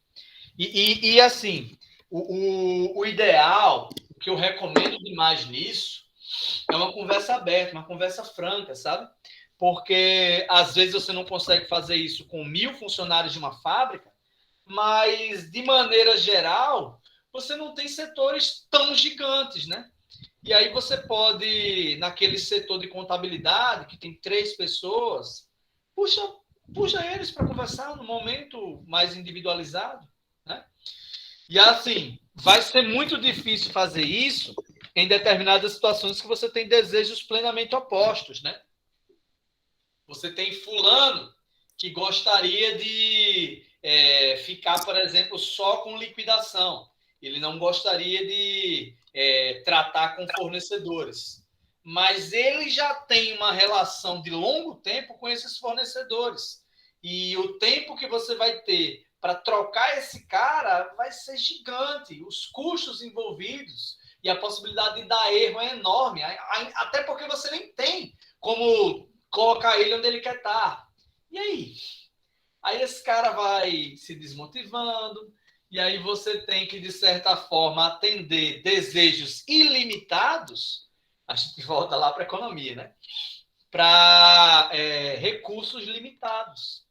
E assim, o ideal, o que eu recomendo demais nisso, é uma conversa aberta, uma conversa franca, sabe? Porque às vezes você não consegue fazer isso com 1.000 funcionários de uma fábrica, mas de maneira geral, você não tem setores tão gigantes, né? E aí você pode, naquele setor de contabilidade, que tem 3 pessoas, puxa eles para conversar no momento mais individualizado, né? E assim, vai ser muito difícil fazer isso em determinadas situações que você tem desejos plenamente opostos, né? Você tem fulano que gostaria de ficar, por exemplo, só com liquidação. Ele não gostaria de tratar com fornecedores. Mas ele já tem uma relação de longo tempo com esses fornecedores. E o tempo que você vai ter para trocar esse cara vai ser gigante. Os custos envolvidos e a possibilidade de dar erro é enorme. Até porque você nem tem como colocar ele onde ele quer estar. E aí? Aí esse cara vai se desmotivando, e aí você tem que, de certa forma, atender desejos ilimitados. A gente volta lá para a economia, né? Para recursos limitados.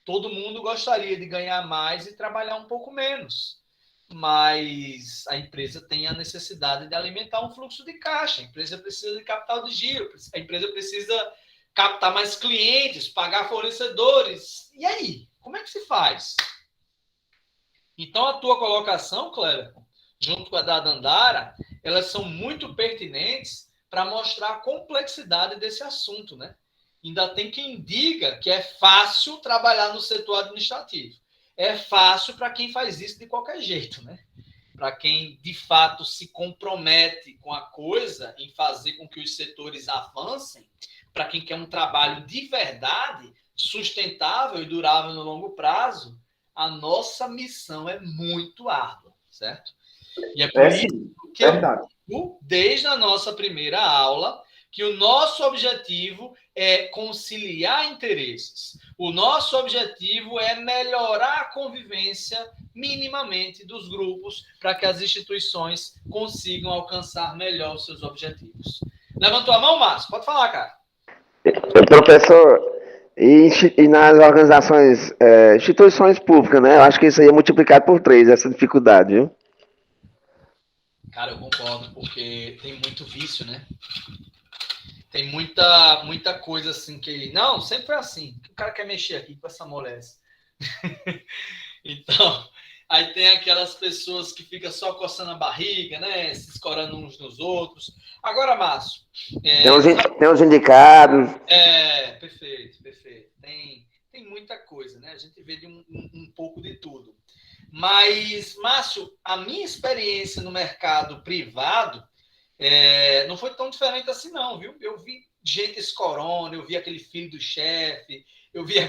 Todo mundo gostaria de ganhar mais e trabalhar um pouco menos. Mas a empresa tem a necessidade de alimentar um fluxo de caixa. A empresa precisa de capital de giro. A empresa precisa captar mais clientes, pagar fornecedores. E aí? Como é que se faz? Então, a tua colocação, Cléber, junto com a da Dandara, elas são muito pertinentes para mostrar a complexidade desse assunto, né? Ainda tem quem diga que é fácil trabalhar no setor administrativo. É fácil para quem faz isso de qualquer jeito, né? Para quem, de fato, se compromete com a coisa em fazer com que os setores avancem, para quem quer um trabalho de verdade, sustentável e durável no longo prazo, a nossa missão é muito árdua, certo? E é por isso que eu digo, desde a nossa primeira aula, que o nosso objetivo é conciliar interesses. O nosso objetivo é melhorar a convivência minimamente dos grupos para que as instituições consigam alcançar melhor os seus objetivos. Levantou a mão, Márcio? Pode falar, cara. Professor, e nas organizações, instituições públicas, né? Eu acho que isso aí é multiplicado por 3, essa dificuldade, viu? Cara, eu concordo, porque tem muito vício, né? Tem muita coisa assim que... Não, sempre foi assim. O cara quer mexer aqui com essa moléstia. Então, aí tem aquelas pessoas que ficam só coçando a barriga, né? Se escorando uns nos outros. Agora, Márcio... Tem os indicados. Perfeito. Tem muita coisa, né? A gente vê de um pouco de tudo. Mas, Márcio, a minha experiência no mercado privado não foi tão diferente assim, não, viu? Eu vi gente escorona, eu vi aquele filho do chefe, eu vi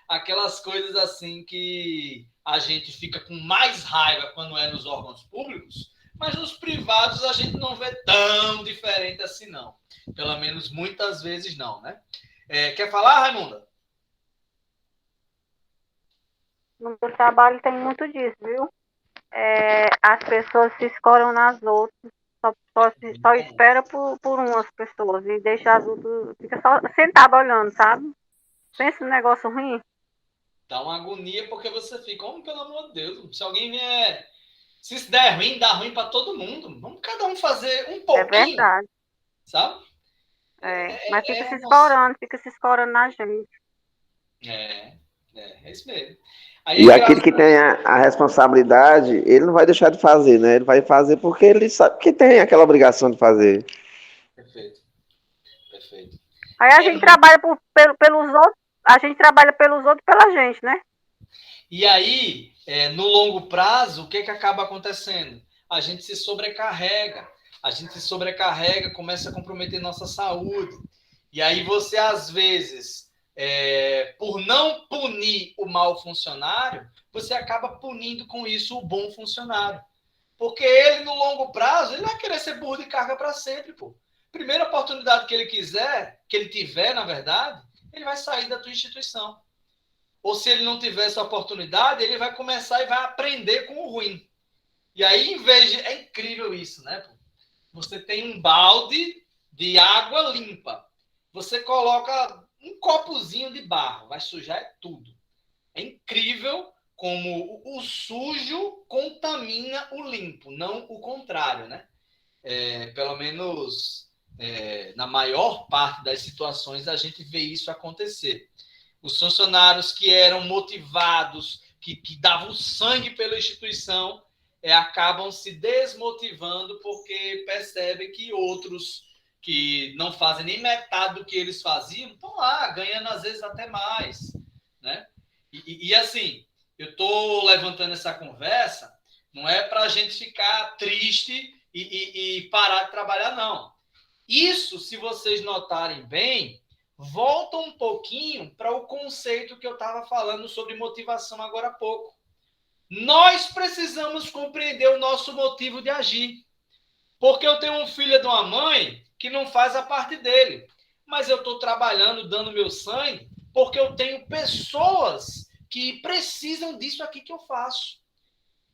aquelas coisas assim que a gente fica com mais raiva quando é nos órgãos públicos, mas nos privados a gente não vê tão diferente assim, não. Pelo menos muitas vezes não, né? Quer falar, Raimunda? No meu trabalho tem muito disso, viu? As pessoas se escoram nas outras, só espera por umas pessoas e deixa as outras, fica só sentado olhando, sabe? Pensa no negócio ruim. Dá uma agonia porque você fica, pelo amor de Deus, se alguém vier, se isso der ruim, dá ruim para todo mundo. Vamos cada um fazer um pouquinho. É verdade. Sabe? Mas fica se escorando na gente. É isso mesmo. E aquele que tem a responsabilidade, ele não vai deixar de fazer, né? Ele vai fazer porque ele sabe que tem aquela obrigação de fazer. Perfeito. Aí a gente trabalha pelos outros, a gente trabalha pelos outros e pela gente, né? E aí, no longo prazo, o que acaba acontecendo? A gente se sobrecarrega, começa a comprometer nossa saúde. E aí você, às vezes, por não punir o mau funcionário, você acaba punindo com isso o bom funcionário. Porque ele, no longo prazo, ele vai querer ser burro de carga para sempre, pô. Primeira oportunidade que ele tiver, na verdade, ele vai sair da tua instituição. ou se ele não tiver essa oportunidade, ele vai começar e vai aprender com o ruim. E aí, em vez de... É incrível isso, né? Você tem um balde de água limpa. Você coloca um copozinho de barro, vai sujar tudo. É incrível como o sujo contamina o limpo, não o contrário, né? Pelo menos na maior parte das situações a gente vê isso acontecer. Os funcionários que eram motivados, que davam sangue pela instituição, acabam se desmotivando porque percebem que outros que não fazem nem metade do que eles faziam estão lá, ganhando às vezes até mais, né? E assim, eu estou levantando essa conversa, não é para a gente ficar triste e parar de trabalhar, não. Isso, se vocês notarem bem, volta um pouquinho para o conceito que eu estava falando sobre motivação agora há pouco. Nós precisamos compreender o nosso motivo de agir. Porque eu tenho um filho de uma mãe que não faz a parte dele. Mas eu estou trabalhando, dando meu sangue, porque eu tenho pessoas que precisam disso aqui que eu faço.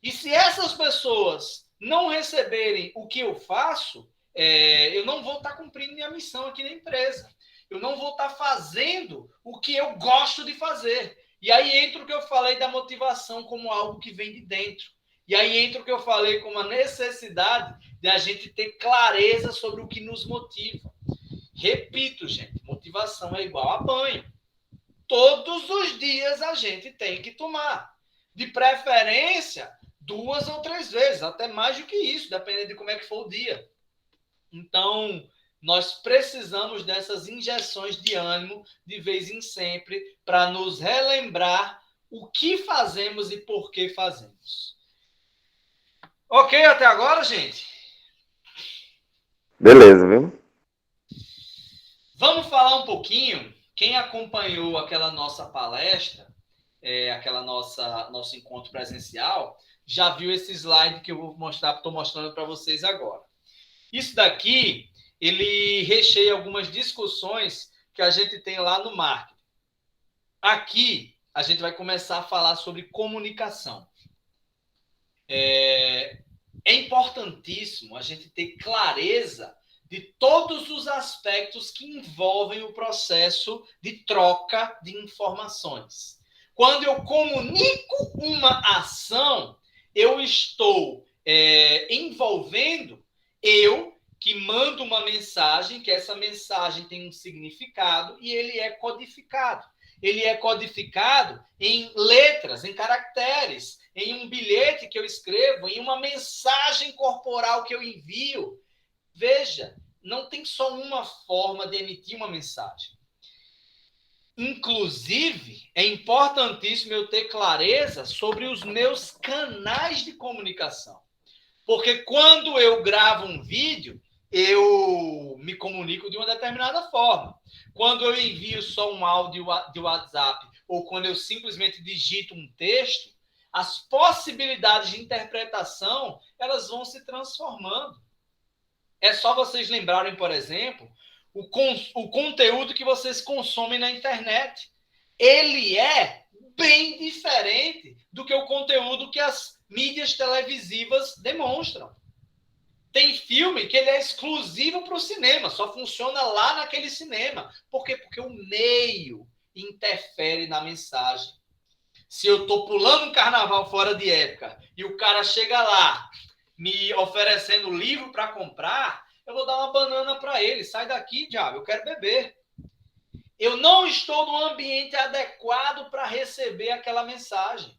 E se essas pessoas não receberem o que eu faço, eu não vou estar cumprindo minha missão aqui na empresa. Eu não vou estar fazendo o que eu gosto de fazer. E aí entra o que eu falei da motivação como algo que vem de dentro. E aí entra o que eu falei como a necessidade de a gente ter clareza sobre o que nos motiva. Repito, gente, motivação é igual a banho. Todos os dias a gente tem que tomar. De preferência, 2 ou 3 vezes, até mais do que isso, dependendo de como é que for o dia. Então, nós precisamos dessas injeções de ânimo de vez em sempre para nos relembrar o que fazemos e por que fazemos. Ok até agora, gente? Beleza, viu? Vamos falar um pouquinho. Quem acompanhou aquela nossa palestra, aquela nosso encontro presencial, já viu esse slide que eu estou mostrando para vocês agora. Isso daqui, ele recheia algumas discussões que a gente tem lá no marketing. Aqui, a gente vai começar a falar sobre comunicação. É importantíssimo a gente ter clareza de todos os aspectos que envolvem o processo de troca de informações. Quando eu comunico uma ação, eu estou envolvendo eu que mando uma mensagem, que essa mensagem tem um significado e ele é codificado. Ele é codificado em letras, em caracteres, em um bilhete que eu escrevo, em uma mensagem corporal que eu envio. Veja, não tem só uma forma de emitir uma mensagem. Inclusive, é importantíssimo eu ter clareza sobre os meus canais de comunicação. Porque quando eu gravo um vídeo, eu me comunico de uma determinada forma. Quando eu envio só um áudio de WhatsApp ou quando eu simplesmente digito um texto, as possibilidades de interpretação, elas vão se transformando. É só vocês lembrarem, por exemplo, o conteúdo que vocês consomem na internet. Ele é bem diferente do que o conteúdo que as mídias televisivas demonstram. Tem filme que ele é exclusivo para o cinema, só funciona lá naquele cinema. Por quê? Porque o meio interfere na mensagem. Se eu estou pulando um carnaval fora de época e o cara chega lá me oferecendo livro para comprar, eu vou dar uma banana para ele. Sai daqui, diabo, eu quero beber. Eu não estou no ambiente adequado para receber aquela mensagem.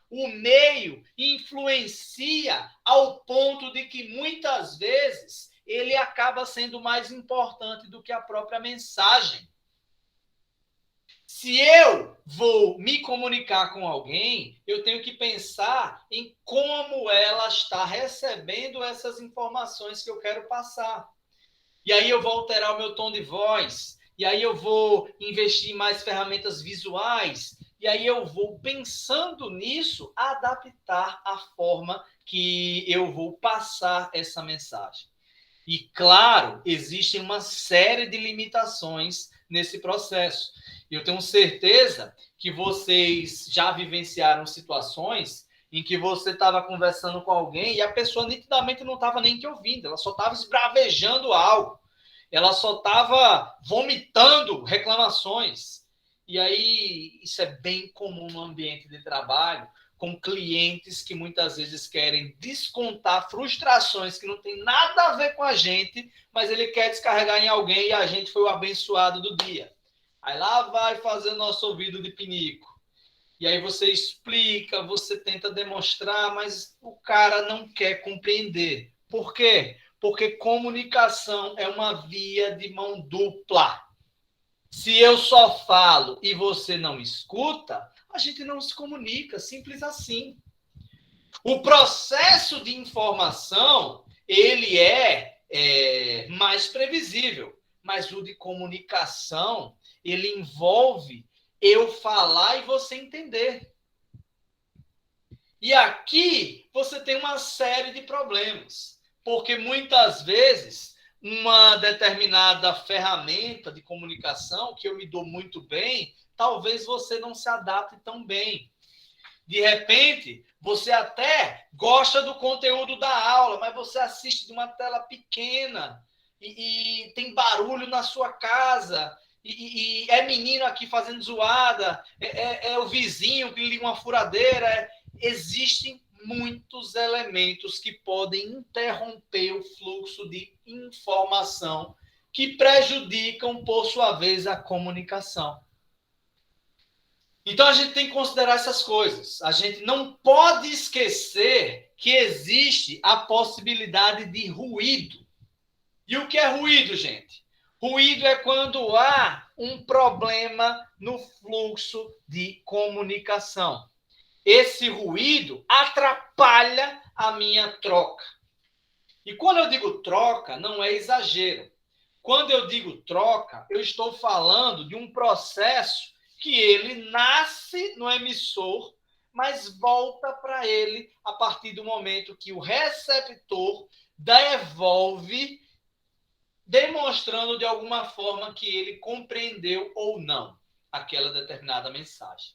O meio influencia ao ponto de que muitas vezes ele acaba sendo mais importante do que a própria mensagem. Se eu vou me comunicar com alguém, eu tenho que pensar em como ela está recebendo essas informações que eu quero passar. E aí eu vou alterar o meu tom de voz, e aí eu vou investir em mais ferramentas visuais, e aí eu vou, pensando nisso, adaptar a forma que eu vou passar essa mensagem. E, claro, existem uma série de limitações nesse processo. E eu tenho certeza que vocês já vivenciaram situações em que você estava conversando com alguém e a pessoa nitidamente não estava nem te ouvindo, ela só estava esbravejando algo, ela só estava vomitando reclamações. E aí, isso é bem comum no ambiente de trabalho, com clientes que muitas vezes querem descontar frustrações que não tem nada a ver com a gente, mas ele quer descarregar em alguém e a gente foi o abençoado do dia. Aí lá vai fazer o nosso ouvido de pinico. E aí você explica, você tenta demonstrar, mas o cara não quer compreender. Por quê? Porque comunicação é uma via de mão dupla. Se eu só falo e você não escuta, a gente não se comunica, simples assim. O processo de informação, ele é mais previsível, mas o de comunicação, ele envolve eu falar e você entender. E aqui você tem uma série de problemas, porque muitas vezes uma determinada ferramenta de comunicação que eu me dou muito bem, talvez você não se adapte tão bem. De repente, você até gosta do conteúdo da aula, mas você assiste de uma tela pequena e tem barulho na sua casa, e é menino aqui fazendo zoada, é o vizinho que liga uma furadeira. Existem muitos elementos que podem interromper o fluxo de informação que prejudicam, por sua vez, a comunicação. Então, a gente tem que considerar essas coisas. A gente não pode esquecer que existe a possibilidade de ruído. E o que é ruído, gente? Ruído é quando há um problema no fluxo de comunicação. Esse ruído atrapalha a minha troca. E quando eu digo troca, não é exagero. Quando eu digo troca, eu estou falando de um processo que ele nasce no emissor, mas volta para ele a partir do momento que o receptor devolve, demonstrando de alguma forma que ele compreendeu ou não aquela determinada mensagem.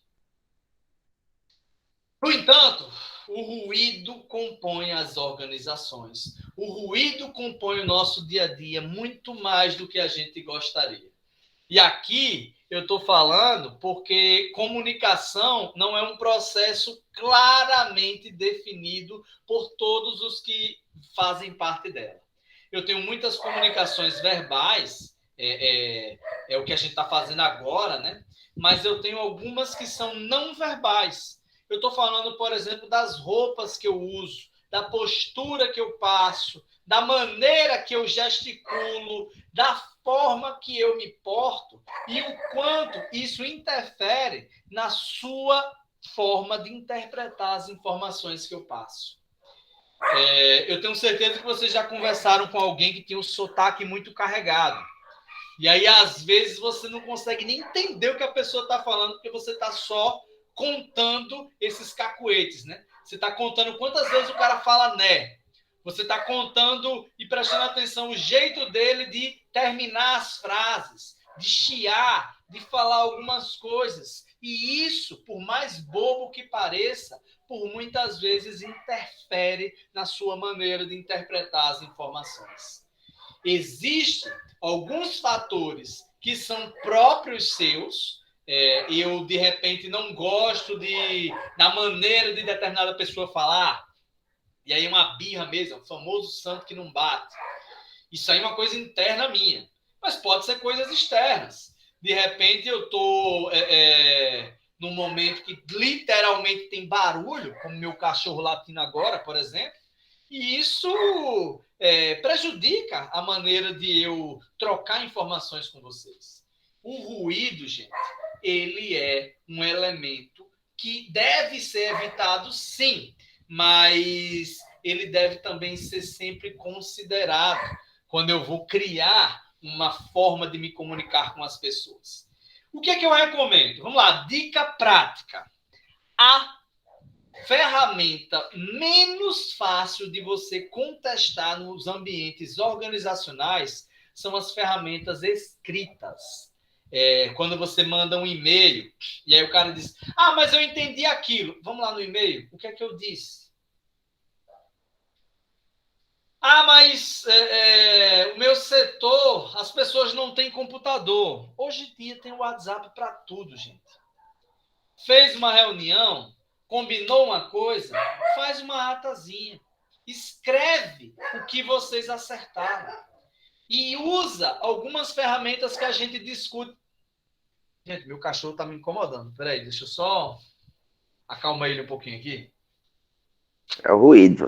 No entanto, o ruído compõe as organizações. O ruído compõe o nosso dia a dia muito mais do que a gente gostaria. E aqui eu estou falando porque comunicação não é um processo claramente definido por todos os que fazem parte dela. Eu tenho muitas comunicações verbais, é o que a gente está fazendo agora, né? Mas eu tenho algumas que são não verbais. Eu estou falando, por exemplo, das roupas que eu uso, da postura que eu passo, da maneira que eu gesticulo, da forma que eu me porto e o quanto isso interfere na sua forma de interpretar as informações que eu passo. Eu tenho certeza que vocês já conversaram com alguém que tem um sotaque muito carregado. E aí, às vezes, você não consegue nem entender o que a pessoa está falando, porque você está só contando esses cacuetes, né? Você está contando quantas vezes o cara fala né. Você está contando e prestando atenção o jeito dele de terminar as frases, de chiar, de falar algumas coisas. E isso, por mais bobo que pareça, por muitas vezes interfere na sua maneira de interpretar as informações. Existem alguns fatores que são próprios seus. Eu, de repente, não gosto da maneira de determinada pessoa falar. E aí uma birra mesmo, o famoso santo que não bate. Isso aí é uma coisa interna minha. Mas pode ser coisas externas. De repente eu estou num momento que literalmente tem barulho, como meu cachorro latindo agora, por exemplo, e isso prejudica a maneira de eu trocar informações com vocês. O ruído, gente, ele é um elemento que deve ser evitado, sim, mas ele deve também ser sempre considerado quando eu vou criar uma forma de me comunicar com as pessoas. O que é que eu recomendo? Vamos lá, dica prática. A ferramenta menos fácil de você contestar nos ambientes organizacionais são as ferramentas escritas. Quando você manda um e-mail, e aí o cara diz, ah, mas eu entendi aquilo. Vamos lá no e-mail, o que é que eu disse? Ah, mas o meu setor, as pessoas não têm computador. Hoje em dia tem o WhatsApp para tudo, gente. Fez uma reunião, combinou uma coisa, faz uma atazinha. Escreve o que vocês acertaram. E usa algumas ferramentas que a gente discute. Gente, meu cachorro está me incomodando. Peraí, deixa eu só acalmar ele um pouquinho aqui. É o ruído.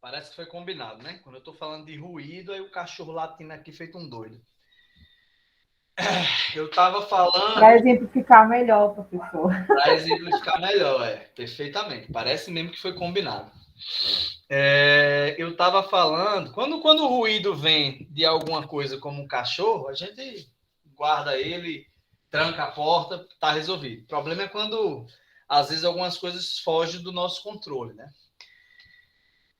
Parece que foi combinado, né? Quando eu estou falando de ruído, aí o cachorro latindo aqui feito um doido. Eu estava falando... Para exemplificar melhor, professor. Para exemplificar melhor, perfeitamente. Parece mesmo que foi combinado. Eu estava falando... Quando o ruído vem de alguma coisa como um cachorro, a gente guarda ele, tranca a porta, está resolvido. O problema é quando, às vezes, algumas coisas fogem do nosso controle, né?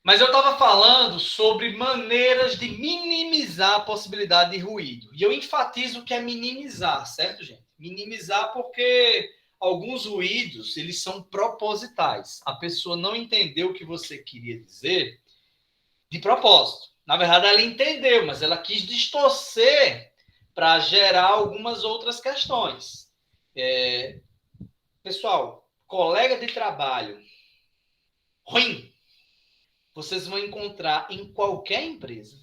Mas eu estava falando sobre maneiras de minimizar a possibilidade de ruído. E eu enfatizo que é minimizar, certo, gente? Minimizar porque alguns ruídos, eles são propositais. A pessoa não entendeu o que você queria dizer de propósito. Na verdade, ela entendeu, mas ela quis distorcer para gerar algumas outras questões. Pessoal, colega de trabalho ruim, vocês vão encontrar em qualquer empresa,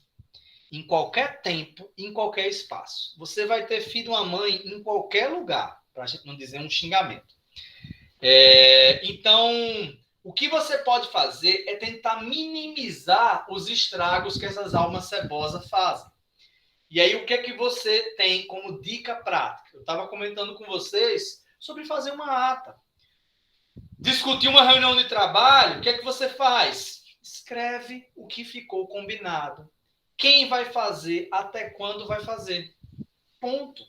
em qualquer tempo, em qualquer espaço. Você vai ter filho ou uma mãe em qualquer lugar, para a gente não dizer um xingamento. Então, o que você pode fazer é tentar minimizar os estragos que essas almas cebosas fazem. E aí, o que é que você tem como dica prática? Eu estava comentando com vocês sobre fazer uma ata. Discutir uma reunião de trabalho, o que é que você faz? Escreve o que ficou combinado. Quem vai fazer, até quando vai fazer. Ponto.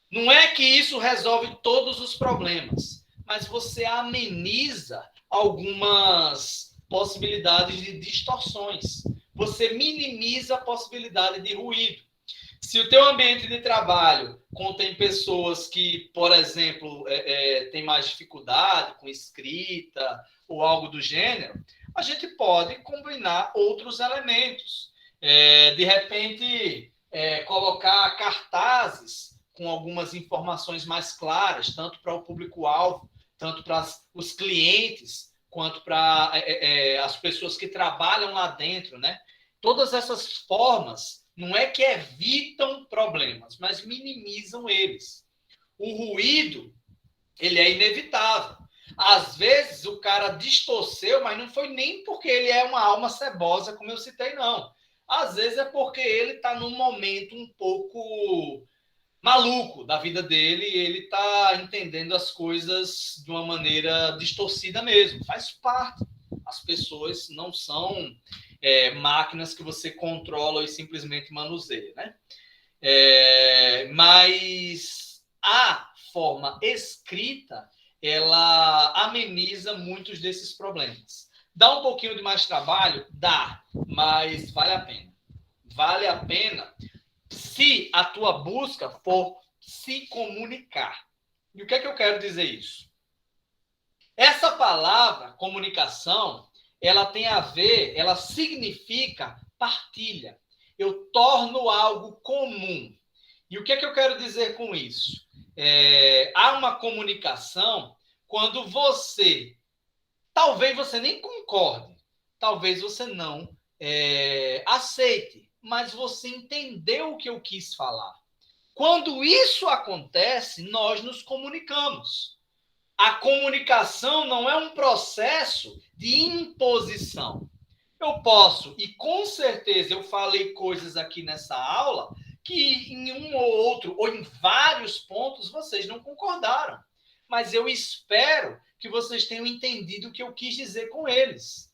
Não é que isso resolve todos os problemas, mas você ameniza algumas possibilidades de distorções. Você minimiza a possibilidade de ruído. Se o teu ambiente de trabalho contém pessoas que, por exemplo, têm mais dificuldade com escrita ou algo do gênero, a gente pode combinar outros elementos. De repente, colocar cartazes com algumas informações mais claras, tanto para o público-alvo, tanto para os clientes, quanto para as pessoas que trabalham lá dentro, né? Todas essas formas não é que evitam problemas, mas minimizam eles. O ruído, ele é inevitável. Às vezes o cara distorceu, mas não foi nem porque ele é uma alma cebosa, como eu citei, não. Às vezes é porque ele está num momento um pouco maluco da vida dele e ele está entendendo as coisas de uma maneira distorcida mesmo. Faz parte. As pessoas não são máquinas que você controla e simplesmente manuseia, né? Mas a forma escrita, ela ameniza muitos desses problemas. Dá um pouquinho de mais trabalho? Dá, mas vale a pena. Vale a pena se a tua busca for se comunicar. E o que é que eu quero dizer isso? Essa palavra, comunicação, ela tem a ver, ela significa partilha. Eu torno algo comum. E o que é que eu quero dizer com isso? Há uma comunicação quando você talvez você nem concorde, talvez você não aceite, mas você entendeu o que eu quis falar. Quando isso acontece, nós nos comunicamos. A comunicação não é um processo de imposição. Eu posso, e com certeza eu falei coisas aqui nessa aula que em um ou outro, ou em vários pontos, vocês não concordaram. Mas eu espero que vocês tenham entendido o que eu quis dizer com eles.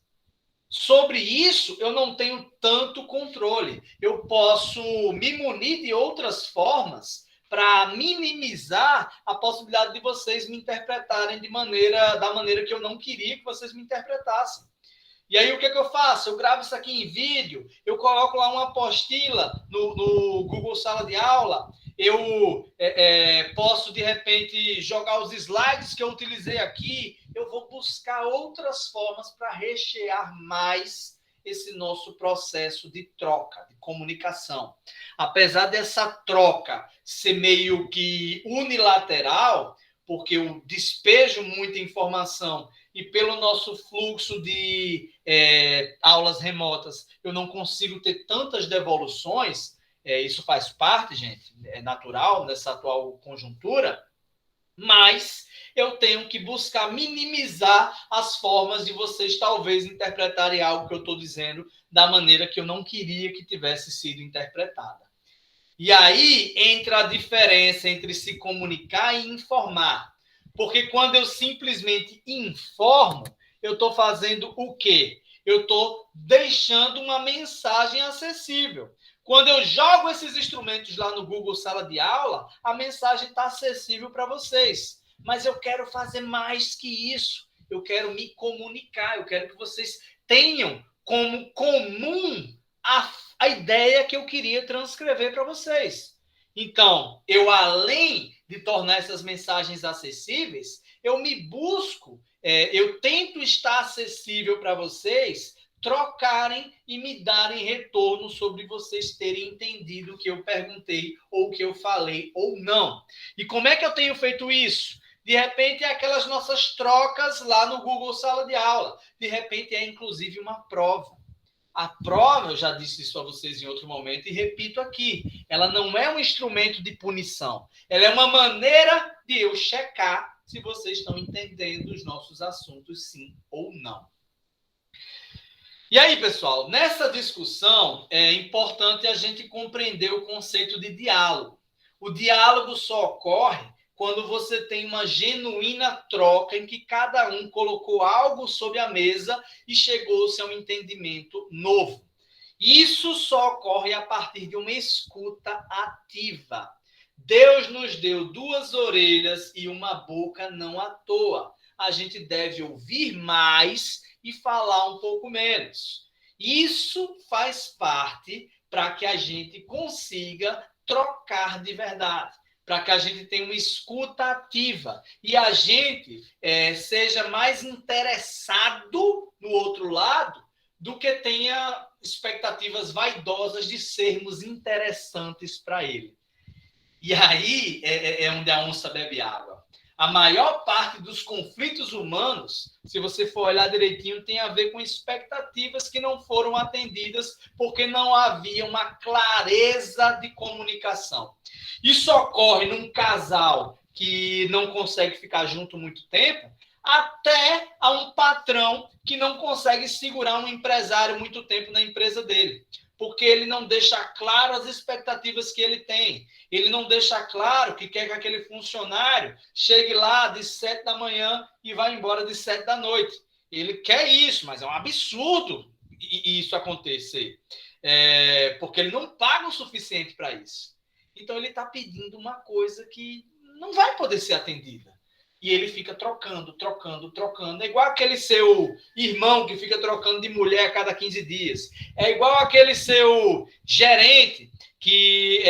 Sobre isso, eu não tenho tanto controle. Eu posso me munir de outras formas para minimizar a possibilidade de vocês me interpretarem da maneira que eu não queria que vocês me interpretassem. E aí, o que eu faço? Eu gravo isso aqui em vídeo, eu coloco lá uma apostila no Google Sala de Aula, eu posso, de repente, jogar os slides que eu utilizei aqui, eu vou buscar outras formas para rechear mais esse nosso processo de troca, de comunicação. Apesar dessa troca ser meio que unilateral, porque eu despejo muita informação e pelo nosso fluxo de aulas remotas eu não consigo ter tantas devoluções, isso faz parte, gente, é natural nessa atual conjuntura, mas eu tenho que buscar minimizar as formas de vocês talvez interpretarem algo que eu estou dizendo da maneira que eu não queria que tivesse sido interpretada. E aí entra a diferença entre se comunicar e informar. Porque quando eu simplesmente informo, eu estou fazendo o quê? Eu estou deixando uma mensagem acessível. Quando eu jogo esses instrumentos lá no Google Sala de Aula, a mensagem está acessível para vocês. Mas eu quero fazer mais que isso. Eu quero me comunicar. Eu quero que vocês tenham como comum a ideia que eu queria transcrever para vocês. Então, eu, além de tornar essas mensagens acessíveis, eu eu tento estar acessível para vocês trocarem e me darem retorno sobre vocês terem entendido o que eu perguntei, ou o que eu falei, ou não. E como é que eu tenho feito isso? De repente, é aquelas nossas trocas lá no Google Sala de Aula. De repente, é inclusive uma prova. A prova, eu já disse isso a vocês em outro momento e repito aqui, ela não é um instrumento de punição. Ela é uma maneira de eu checar se vocês estão entendendo os nossos assuntos, sim ou não. E aí, pessoal, nessa discussão é importante a gente compreender o conceito de diálogo. O diálogo só ocorre quando você tem uma genuína troca em que cada um colocou algo sobre a mesa e chegou-se a um entendimento novo. Isso só ocorre a partir de uma escuta ativa. Deus nos deu 2 orelhas e uma boca não à toa. A gente deve ouvir mais e falar um pouco menos. Isso faz parte para que a gente consiga trocar de verdade, para que a gente tenha uma escuta ativa e a gente seja mais interessado no outro lado do que tenha expectativas vaidosas de sermos interessantes para ele. E aí é onde a onça bebe água. A maior parte dos conflitos humanos, se você for olhar direitinho, tem a ver com expectativas que não foram atendidas porque não havia uma clareza de comunicação. Isso ocorre num casal que não consegue ficar junto muito tempo, até a um patrão que não consegue segurar um empresário muito tempo na empresa dele. Porque ele não deixa claro as expectativas que ele tem. Ele não deixa claro que quer que aquele funcionário chegue lá de 7 da manhã e vá embora de 7 da noite. Ele quer isso, mas é um absurdo isso acontecer. Porque ele não paga o suficiente para isso. Então, ele está pedindo uma coisa que não vai poder ser atendida. E ele fica trocando. É igual aquele seu irmão que fica trocando de mulher a cada 15 dias. É igual aquele seu gerente que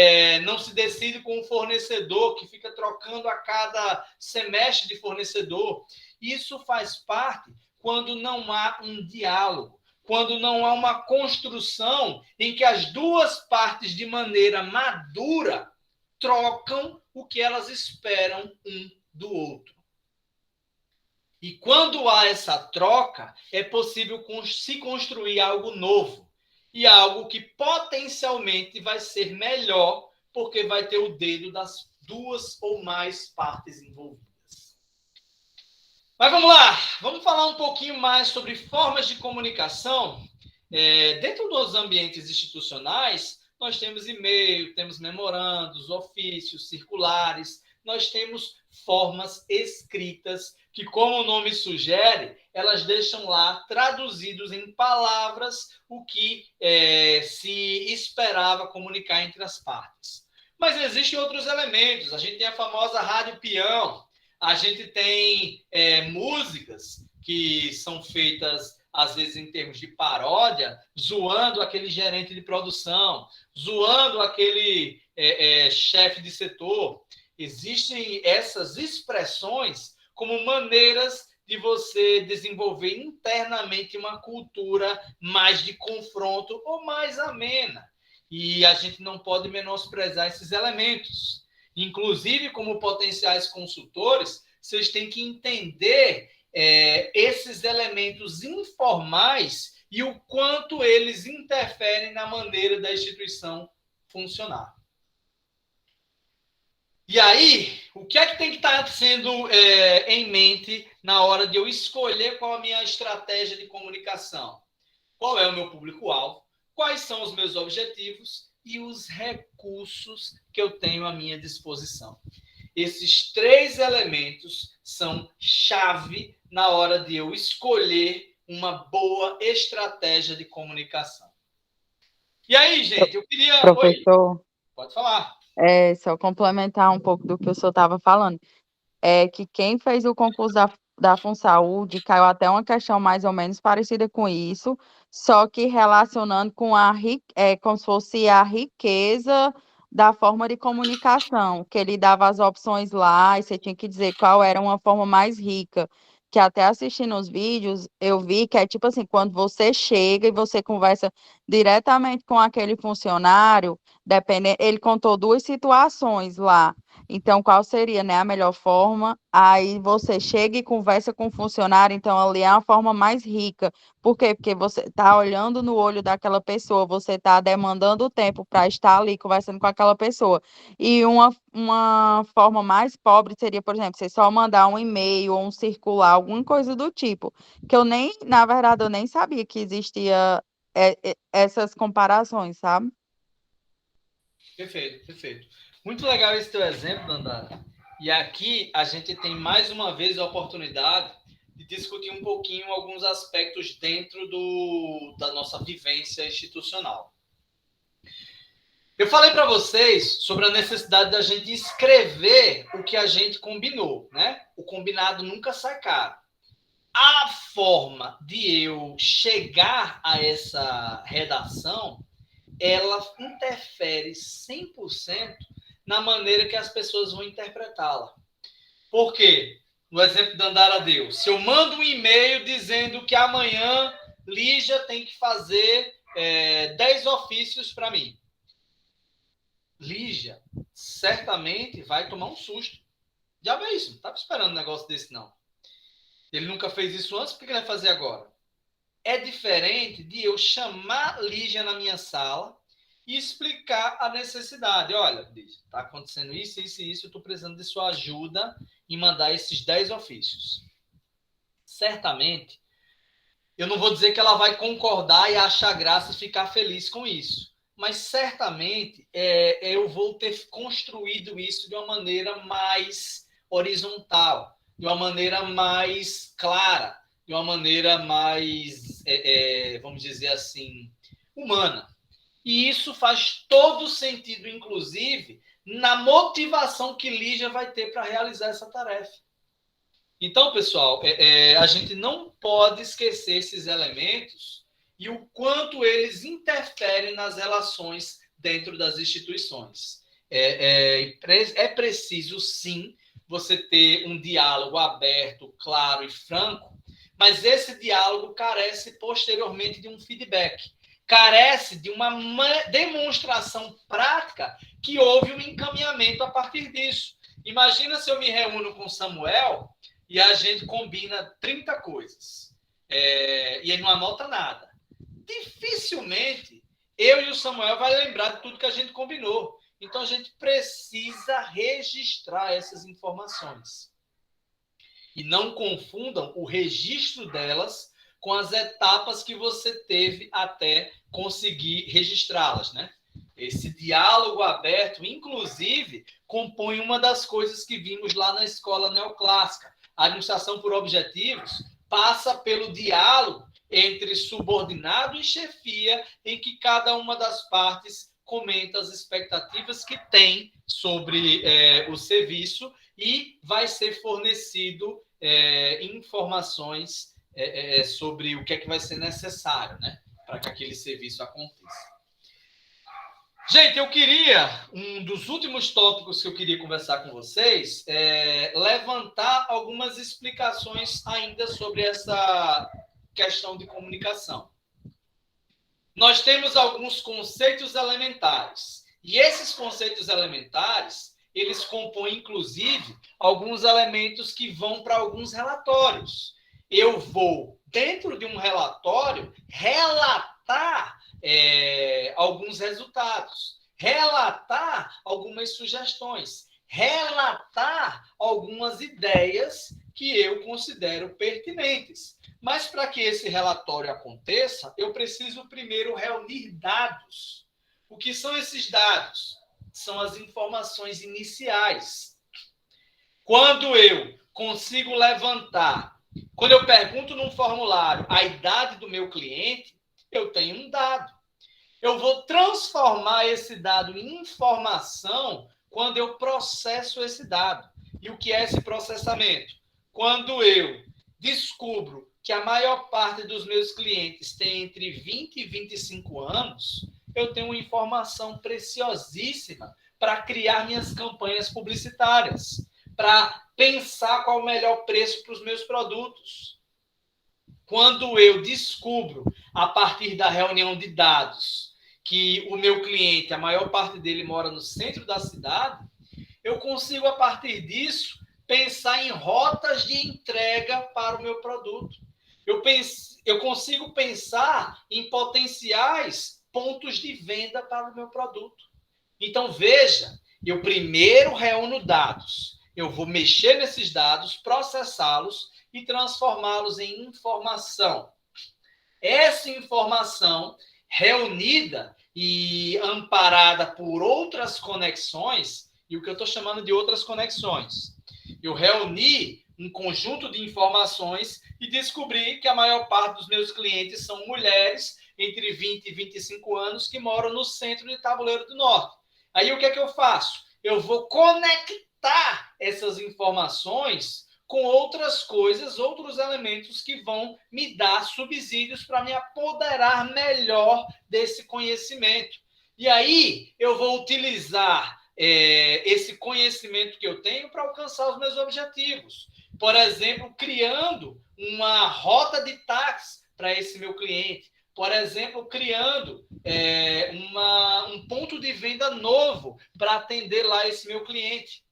não se decide com um fornecedor, que fica trocando a cada semestre de fornecedor. Isso faz parte quando não há um diálogo, quando não há uma construção em que as duas partes, de maneira madura, trocam o que elas esperam um do outro. E quando há essa troca, é possível se construir algo novo e algo que potencialmente vai ser melhor, porque vai ter o dedo das duas ou mais partes envolvidas. Mas vamos lá, vamos falar um pouquinho mais sobre formas de comunicação. Dentro dos ambientes institucionais, nós temos e-mail, temos memorandos, ofícios, circulares, nós temos formas escritas que, como o nome sugere, elas deixam lá traduzidos em palavras o que se esperava comunicar entre as partes. Mas existem outros elementos. A gente tem a famosa rádio peão, a gente tem músicas que são feitas, às vezes, em termos de paródia, zoando aquele gerente de produção, zoando aquele chefe de setor. Existem essas expressões como maneiras de você desenvolver internamente uma cultura mais de confronto ou mais amena. E a gente não pode menosprezar esses elementos. Inclusive, como potenciais consultores, vocês têm que entender esses elementos informais e o quanto eles interferem na maneira da instituição funcionar. E aí, o que é que tem que estar sendo em mente na hora de eu escolher qual a minha estratégia de comunicação? Qual é o meu público-alvo? Quais são os meus objetivos e os recursos que eu tenho à minha disposição? Esses 3 elementos são chave na hora de eu escolher uma boa estratégia de comunicação. E aí, gente, eu queria... Professor, Oi, pode falar. Só complementar um pouco do que o senhor estava falando. Que quem fez o concurso da FunSaúde caiu até uma questão mais ou menos parecida com isso, só que relacionando com como se fosse a riqueza da forma de comunicação, que ele dava as opções lá e você tinha que dizer qual era uma forma mais rica. Que até assistindo os vídeos, eu vi que é tipo assim, quando você chega e você conversa diretamente com aquele funcionário, ele contou 2 situações lá. Então, qual seria, né, a melhor forma? Aí você chega e conversa com o funcionário, então ali é a forma mais rica. Por quê? Porque você está olhando no olho daquela pessoa, você está demandando tempo para estar ali conversando com aquela pessoa. E uma forma mais pobre seria, por exemplo, você só mandar um e-mail ou um circular, alguma coisa do tipo. Que na verdade, eu nem sabia que existia essas comparações, sabe? Perfeito, perfeito. Muito legal esse teu exemplo, Dandara. E aqui a gente tem mais uma vez a oportunidade de discutir um pouquinho alguns aspectos dentro da nossa vivência institucional. Eu falei para vocês sobre a necessidade da gente escrever o que a gente combinou, né? O combinado nunca sai caro. A forma de eu chegar a essa redação, ela interfere 100% na maneira que as pessoas vão interpretá-la. Por quê? No exemplo da Andara deu. Se eu mando um e-mail dizendo que amanhã Lígia tem que fazer 10 ofícios para mim. Lígia certamente vai tomar um susto. Já vê isso, não estava esperando um negócio desse, não. Ele nunca fez isso antes, por que ele vai fazer agora? É diferente de eu chamar Lígia na minha sala e explicar a necessidade. Olha, Lígia, está acontecendo isso, isso e isso, eu estou precisando de sua ajuda em mandar esses 10 ofícios. Certamente, eu não vou dizer que ela vai concordar e achar graça e ficar feliz com isso, mas certamente eu vou ter construído isso de uma maneira mais horizontal, de uma maneira mais clara, de uma maneira mais, vamos dizer assim, humana. E isso faz todo sentido, inclusive, na motivação que Lígia vai ter para realizar essa tarefa. Então, pessoal, a gente não pode esquecer esses elementos e o quanto eles interferem nas relações dentro das instituições. É preciso, sim, você ter um diálogo aberto, claro e franco, mas esse diálogo carece posteriormente de um feedback, carece de uma demonstração prática que houve um encaminhamento a partir disso. Imagina se eu me reúno com Samuel e a gente combina 30 coisas. E aí não anota nada. Dificilmente eu e o Samuel vai lembrar de tudo que a gente combinou. Então a gente precisa registrar essas informações. E não confundam o registro delas com as etapas que você teve até conseguir registrá-las, né? Esse diálogo aberto, inclusive, compõe uma das coisas que vimos lá na escola neoclássica. A administração por objetivos passa pelo diálogo entre subordinado e chefia, em que cada uma das partes comenta as expectativas que tem sobre o serviço e vai ser fornecido informações sobre o que é que vai ser necessário, né, para que aquele serviço aconteça. Gente, um dos últimos tópicos que eu queria conversar com vocês é levantar algumas explicações ainda sobre essa questão de comunicação. Nós temos alguns conceitos elementares, e esses conceitos elementares, eles compõem, inclusive, alguns elementos que vão para alguns relatórios. Eu vou, dentro de um relatório, relatar alguns resultados, relatar algumas sugestões, relatar algumas ideias que eu considero pertinentes. Mas para que esse relatório aconteça, eu preciso primeiro reunir dados. O que são esses dados? São as informações iniciais. Quando eu consigo levantar, quando eu pergunto num formulário a idade do meu cliente, eu tenho um dado. Eu vou transformar esse dado em informação quando eu processo esse dado. E o que é esse processamento? Quando eu descubro que a maior parte dos meus clientes tem entre 20 e 25 anos, eu tenho uma informação preciosíssima para criar minhas campanhas publicitárias, para pensar qual o melhor preço para os meus produtos. Quando eu descubro, a partir da reunião de dados, que o meu cliente, a maior parte dele mora no centro da cidade, eu consigo, a partir disso, pensar em rotas de entrega para o meu produto. Eu consigo pensar em potenciais pontos de venda para o meu produto. Então, veja, eu primeiro reúno dados. Eu vou mexer nesses dados, processá-los e transformá-los em informação. Essa informação, reunida e amparada por outras conexões, e o que eu estou chamando de outras conexões. Eu reuni um conjunto de informações e descobri que a maior parte dos meus clientes são mulheres entre 20 e 25 anos que moram no centro de Tabuleiro do Norte. Aí o que é que eu faço? Eu vou conectar essas informações com outras coisas, outros elementos que vão me dar subsídios para me apoderar melhor desse conhecimento. E aí eu vou utilizar esse conhecimento que eu tenho para alcançar os meus objetivos. Por exemplo, criando uma rota de táxi para esse meu cliente. Por exemplo, criando um ponto de venda novo para atender lá esse meu cliente.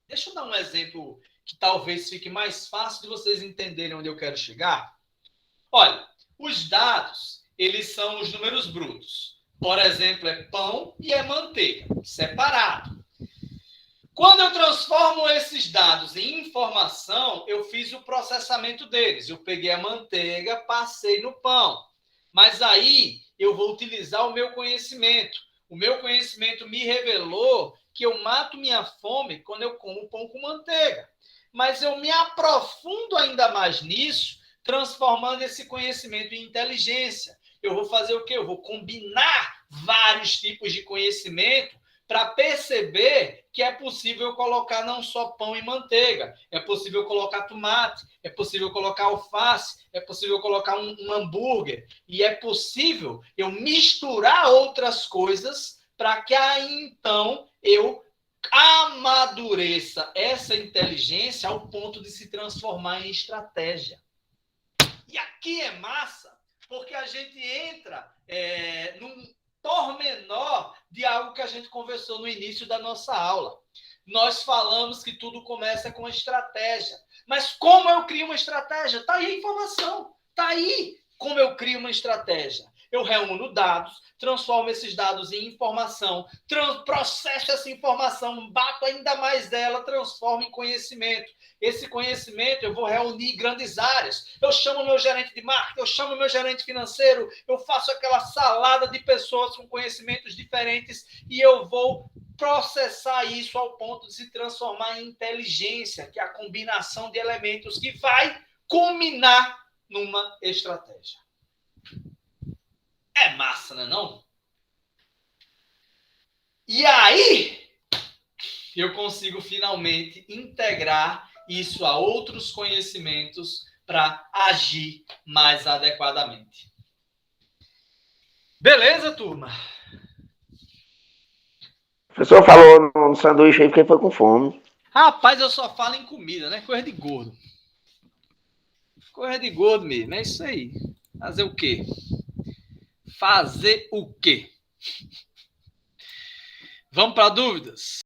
Deixa eu dar um exemplo que talvez fique mais fácil de vocês entenderem onde eu quero chegar. Olha, os dados, eles são os números brutos. Por exemplo, é pão e é manteiga, separado. Quando eu transformo esses dados em informação, eu fiz o processamento deles. Eu peguei a manteiga, passei no pão. Mas aí eu vou utilizar o meu conhecimento. O meu conhecimento me revelou que eu mato minha fome quando eu como pão com manteiga. Mas eu me aprofundo ainda mais nisso, transformando esse conhecimento em inteligência. Eu vou fazer o quê? Eu vou combinar vários tipos de conhecimento para perceber que é possível colocar não só pão e manteiga, é possível colocar tomate, é possível colocar alface, é possível colocar um hambúrguer, e é possível eu misturar outras coisas para que aí então eu amadureça essa inteligência ao ponto de se transformar em estratégia. E aqui é massa, porque a gente entra num pormenor de algo que a gente conversou no início da nossa aula. Nós falamos que tudo começa com estratégia. Mas como eu crio uma estratégia? Está aí a informação. Está aí como eu crio uma estratégia. Eu reúno dados, transformo esses dados em informação, processo essa informação, bato ainda mais dela, transformo em conhecimento. Esse conhecimento eu vou reunir grandes áreas. Eu chamo meu gerente de marketing, eu chamo meu gerente financeiro, eu faço aquela salada de pessoas com conhecimentos diferentes e eu vou processar isso ao ponto de se transformar em inteligência, que é a combinação de elementos que vai culminar numa estratégia. É massa, não é não? E aí, eu consigo finalmente integrar isso a outros conhecimentos para agir mais adequadamente. Beleza, turma? O professor falou no sanduíche aí porque foi com fome. Rapaz, eu só falo em comida, né? Coisa de gordo. Coisa de gordo mesmo, é isso aí. Fazer o quê? Fazer o quê? Vamos para dúvidas?